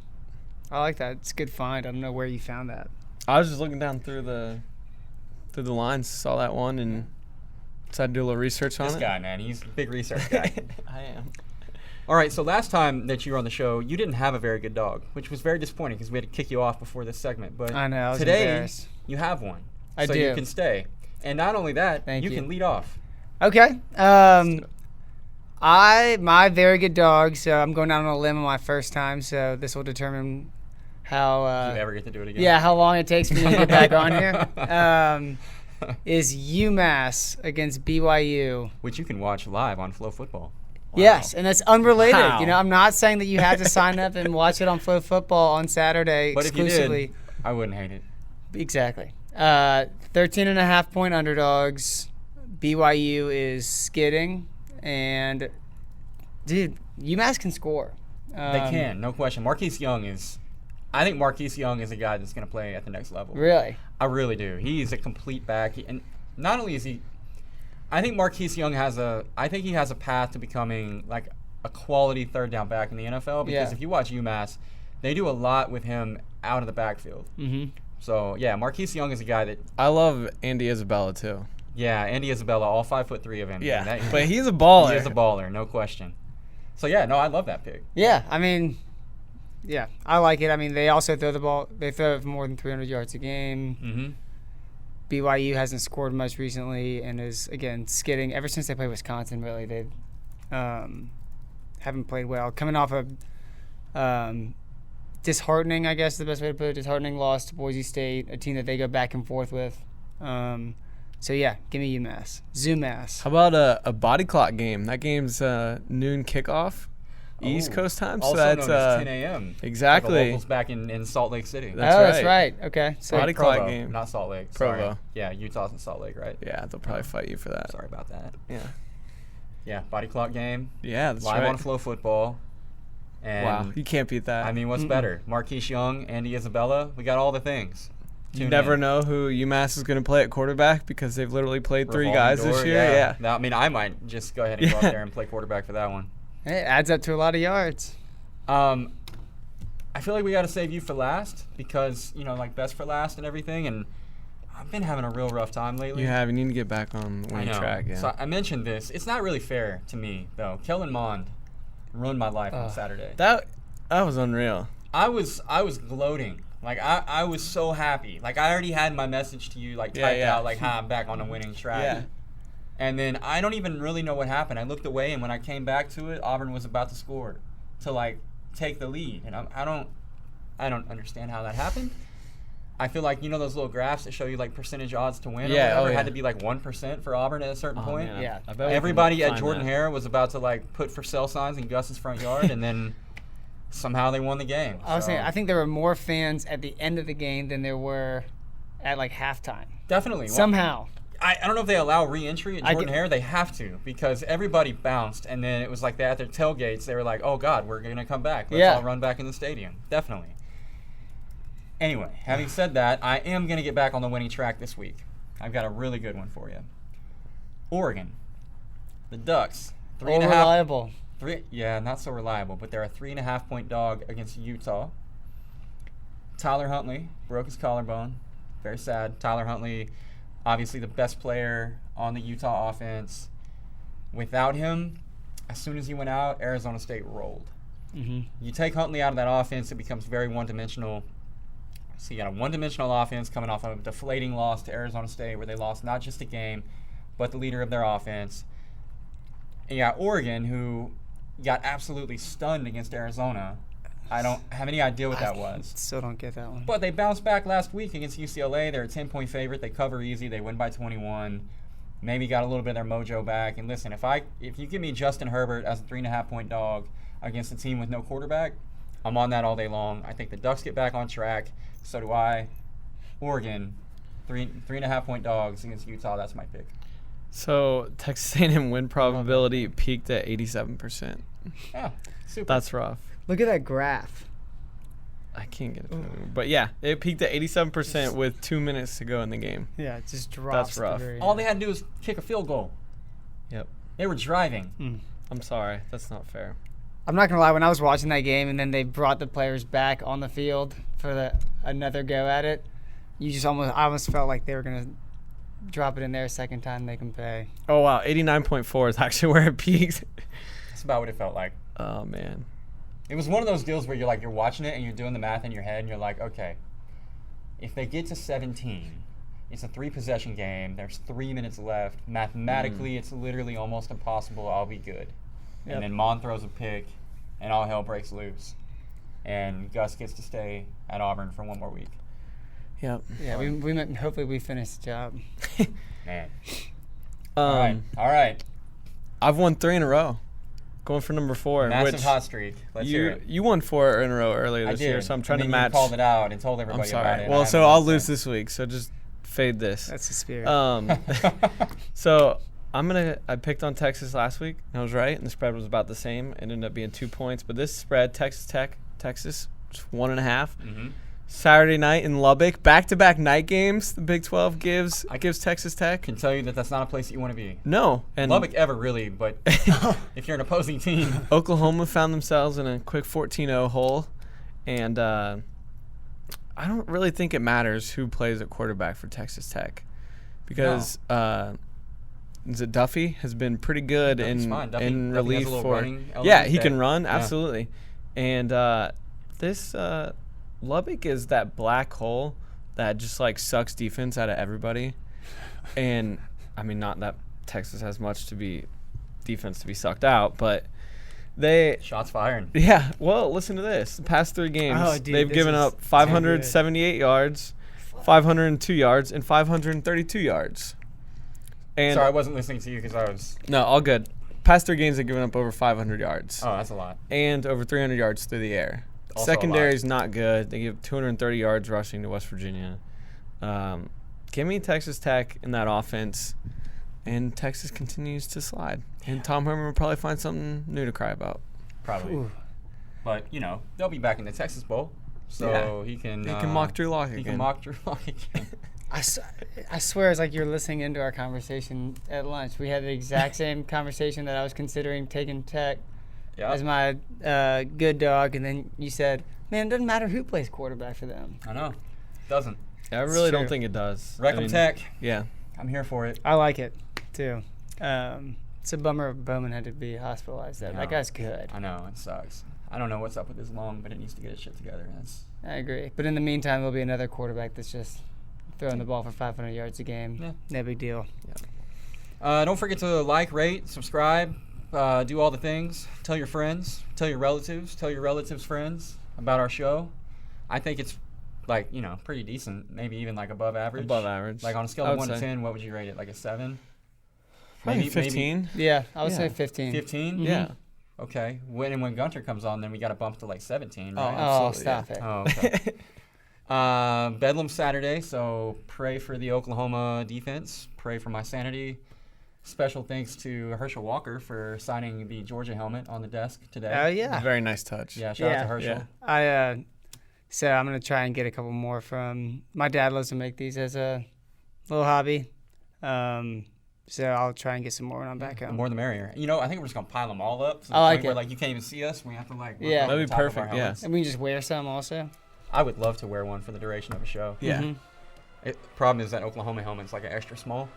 I like that. It's a good find. I don't know where you found that. I was just looking down through the lines, saw that one, and decided to do a little research on it. This guy, man, he's a big research guy. I am. All right, so last time that you were on the show, you didn't have a very good dog, which was very disappointing because we had to kick you off before this segment. But I know. I was today, embarrassed. You have one. I so do. You can stay. And not only that, Thank you can lead off. Okay. My very good dog, so I'm going out on a limb on my first time, so this will determine how you ever get to do it again. Yeah, how long it takes for me to get back on here. Is UMass against BYU. Which you can watch live on FloFootball. Wow. Yes, and that's unrelated. How? I'm not saying that you have to sign up and watch it on FloFootball on Saturday but exclusively. If you did, I wouldn't hate it. Exactly. 13.5-point underdogs. BYU is skidding. And, dude, UMass can score. They can, no question. I think Marquise Young is a guy that's going to play at the next level. Really? I really do. He's a complete back. And not only is he, I think Marquise Young has a path to becoming like a quality third down back in the NFL because if you watch UMass, they do a lot with him out of the backfield. Mm-hmm. So, yeah, Marquise Young is a guy that... I love Andy Isabella, too. Yeah, Andy Isabella, all 5'3" of him. Yeah, but he's a baller. He is a baller, no question. So, yeah, no, I love that pick. Yeah, I mean, yeah, I like it. I mean, they also throw the ball. They throw it for more than 300 yards a game. Mm-hmm. BYU hasn't scored much recently and is, again, skidding. Ever since they played Wisconsin, really, they haven't played well. Coming off a disheartening, I guess is the best way to put it, disheartening loss to Boise State, a team that they go back and forth with. So, yeah, give me UMass. Zoomass. How about a body clock game? That game's noon kickoff, East Coast time. Also so that's known as 10 a.m. Exactly. Like the locals back in Salt Lake City. That's right. Okay. So body Provo, clock game. Not Salt Lake. Provo. Sorry. Yeah, Utah's in Salt Lake, right? Yeah, they'll probably fight you for that. Sorry about that. Yeah. Yeah, body clock game. Yeah, that's live right. on FloFootball. And wow, you can't beat that. I mean, what's better? Marquise Young, Andy Isabella. We got all the things. You never know who UMass is going to play at quarterback because they've literally played three guys this year. Yeah. Now, I mean, I might just go ahead and go up there and play quarterback for that one. It adds up to a lot of yards. I feel like we got to save you for last because, like best for last and everything. And I've been having a real rough time lately. You have. You need to get back on the winning track. Yeah. So I mentioned this. It's not really fair to me, though. Kellen Mond ruined my life on Saturday. That was unreal. I was gloating. Like, I was so happy. Like, I already had my message to you, like, typed out, like, I'm back on the winning track. Yeah. And then I don't even really know what happened. I looked away, and when I came back to it, Auburn was about to score to, like, take the lead. And I don't understand how that happened. I feel like, those little graphs that show you, like, percentage odds to win or whatever had to be, like, 1% for Auburn at a certain point. Man, yeah. Everybody at Jordan Hare was about to, like, put for sale signs in Gus's front yard, and then somehow they won the game. I was saying, I think there were more fans at the end of the game than there were at, like, halftime. Definitely. Somehow. I don't know if they allow re-entry at Jordan Hare. They have to because everybody bounced, and then it was like at their tailgates, they were like, oh, God, we're going to come back. Let's all run back in the stadium. Definitely. Anyway, having said that, I am going to get back on the winning track this week. I've got a really good one for you. Oregon. The Ducks. Reliable. Not so reliable, but they're a 3.5-point dog against Utah. Tyler Huntley broke his collarbone. Very sad. Tyler Huntley, obviously the best player on the Utah offense. Without him, as soon as he went out, Arizona State rolled. Mm-hmm. You take Huntley out of that offense, it becomes very one-dimensional. So you got a one-dimensional offense coming off of a deflating loss to Arizona State where they lost not just a game, but the leader of their offense. And you got Oregon, who got absolutely stunned against Arizona. I don't have any idea what that was. Still don't get that one. But they bounced back last week against UCLA. They're a 10-point favorite. They cover easy. They win by 21. Maybe got a little bit of their mojo back. And listen, if you give me Justin Herbert as a 3.5-point dog against a team with no quarterback, I'm on that all day long. I think the Ducks get back on track. So do I. Oregon, 3.5-point dogs against Utah. That's my pick. So Texas A&M win probability peaked at 87%. Yeah, super. That's rough. Look at that graph. I can't get it. But yeah, it peaked at 87% with 2 minutes to go in the game. Yeah, it just drops. That's rough. All they had to do was kick a field goal. Yep. They were driving. I'm sorry. That's not fair. I'm not going to lie. When I was watching that game and then they brought the players back on the field for another go at it, I almost felt like they were going to drop it in there a second time they can pay. Oh, wow. 89.4 is actually where it peaked. That's about what it felt like. Oh, man. It was one of those deals where you're watching it and you're doing the math in your head and you're like, okay, if they get to 17, it's a 3-possession game. There's 3 minutes left. Mathematically, it's literally almost impossible. I'll be good. Yep. And then Mon throws a pick and all hell breaks loose. And Gus gets to stay at Auburn for one more week. Yep. Yeah, hopefully we finish the job. Man. All right. I've won 3 in a row. Going for number 4. Massive hot streak. Let's hear it. You won 4 in a row earlier this year, so I'm trying to match. You called it out and told everybody about it. Well, so I'll lose this week, so just fade this. That's the spirit. So I picked on Texas last week, and I was right, and the spread was about the same. It ended up being 2 points. But this spread, Texas, 1.5. Mm-hmm. Saturday night in Lubbock, back-to-back night games. The Big 12 gives Texas Tech. Can tell you that that's not a place that you want to be. No, and Lubbock ever really, but if you're an opposing team. Oklahoma found themselves in a quick 14-0 hole, and I don't really think it matters who plays at quarterback for Texas Tech, because is it Duffy has been pretty good in relief for. Yeah, he can run absolutely, and this. Lubbock is that black hole that just like sucks defense out of everybody, and I mean not that Texas has much defense to be sucked out, but they shots fired. Yeah, well, listen to this: the past 3 games, they've given up 578 yards, 502 yards, and 532 yards. And sorry, I wasn't listening to you because I was. No, all good. Past 3 games, they've given up over 500 yards. Oh, that's a lot. And over 300 yards through the air. Also secondary is not good. They give 230 yards rushing to West Virginia. Give me Texas Tech in that offense, and Texas continues to slide. And Tom Herman will probably find something new to cry about. Probably. Ooh. But, they'll be back in the Texas Bowl, so he can mock Drew Lock again. He can mock Drew Lock again. I swear it's like you're listening into our conversation at lunch. We had the exact same conversation that I was considering taking Tech. As my good dog, and then you said, man, it doesn't matter who plays quarterback for them. I know. It doesn't. I really don't think it does. Wreck 'em Tech. Yeah. I'm here for it. I like it, too. It's a bummer Bowman had to be hospitalized, though. That guy's good. I know. It sucks. I don't know what's up with his lung, but it needs to get its shit together. I agree. But in the meantime, there'll be another quarterback that's just throwing the ball for 500 yards a game. Yeah. No big deal. Yeah. Don't forget to like, rate, subscribe. Do all the things. Tell your friends. Tell your relatives. Tell your relatives' friends about our show. I think it's pretty decent. Maybe even like above average. Above average. Like on a scale of 1 to 10, what would you rate it? Like a 7? Maybe 15. Yeah, I would say 15. 15? Mm-hmm. Yeah. Okay. When Gunter comes on, then we got to bump to like 17, right? Oh, stop it. Oh, okay. Bedlam Saturday, so pray for the Oklahoma defense. Pray for my sanity. Special thanks to Herschel Walker for signing the Georgia helmet on the desk today. Oh, yeah. Very nice touch. Yeah, shout out to Herschel. Yeah. So I'm going to try and get a couple more from – my dad loves to make these as a little hobby. So I'll try and get some more when I'm back home. The more the merrier. I think we're just going to pile them all up. I like it. Where, you can't even see us. We have to yeah. That'd be perfect, yeah. And we can just wear some also. I would love to wear one for the duration of a show. Yeah. Mm-hmm. Problem is that Oklahoma helmet's like an extra small.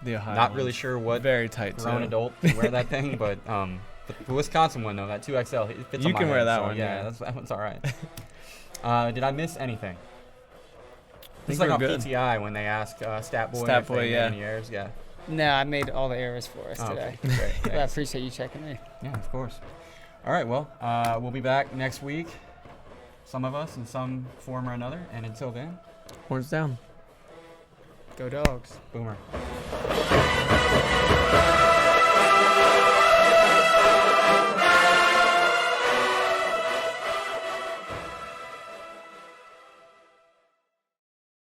The Ohio not really sure what very tight grown adult can wear that thing, but the Wisconsin one though, that 2XL, it fits on my can wear head, that so one. Yeah, that one's all right. Did I miss anything? It's like on good. PTI when they ask Stat Boy Stat if Boy, they made yeah. any errors. Yeah. No, I made all the errors for us today. Okay. Great. But I appreciate you checking in. Yeah, of course. All right, well, we'll be back next week. Some of us in some form or another, and until then, horns down. Go Dogs. Boomer.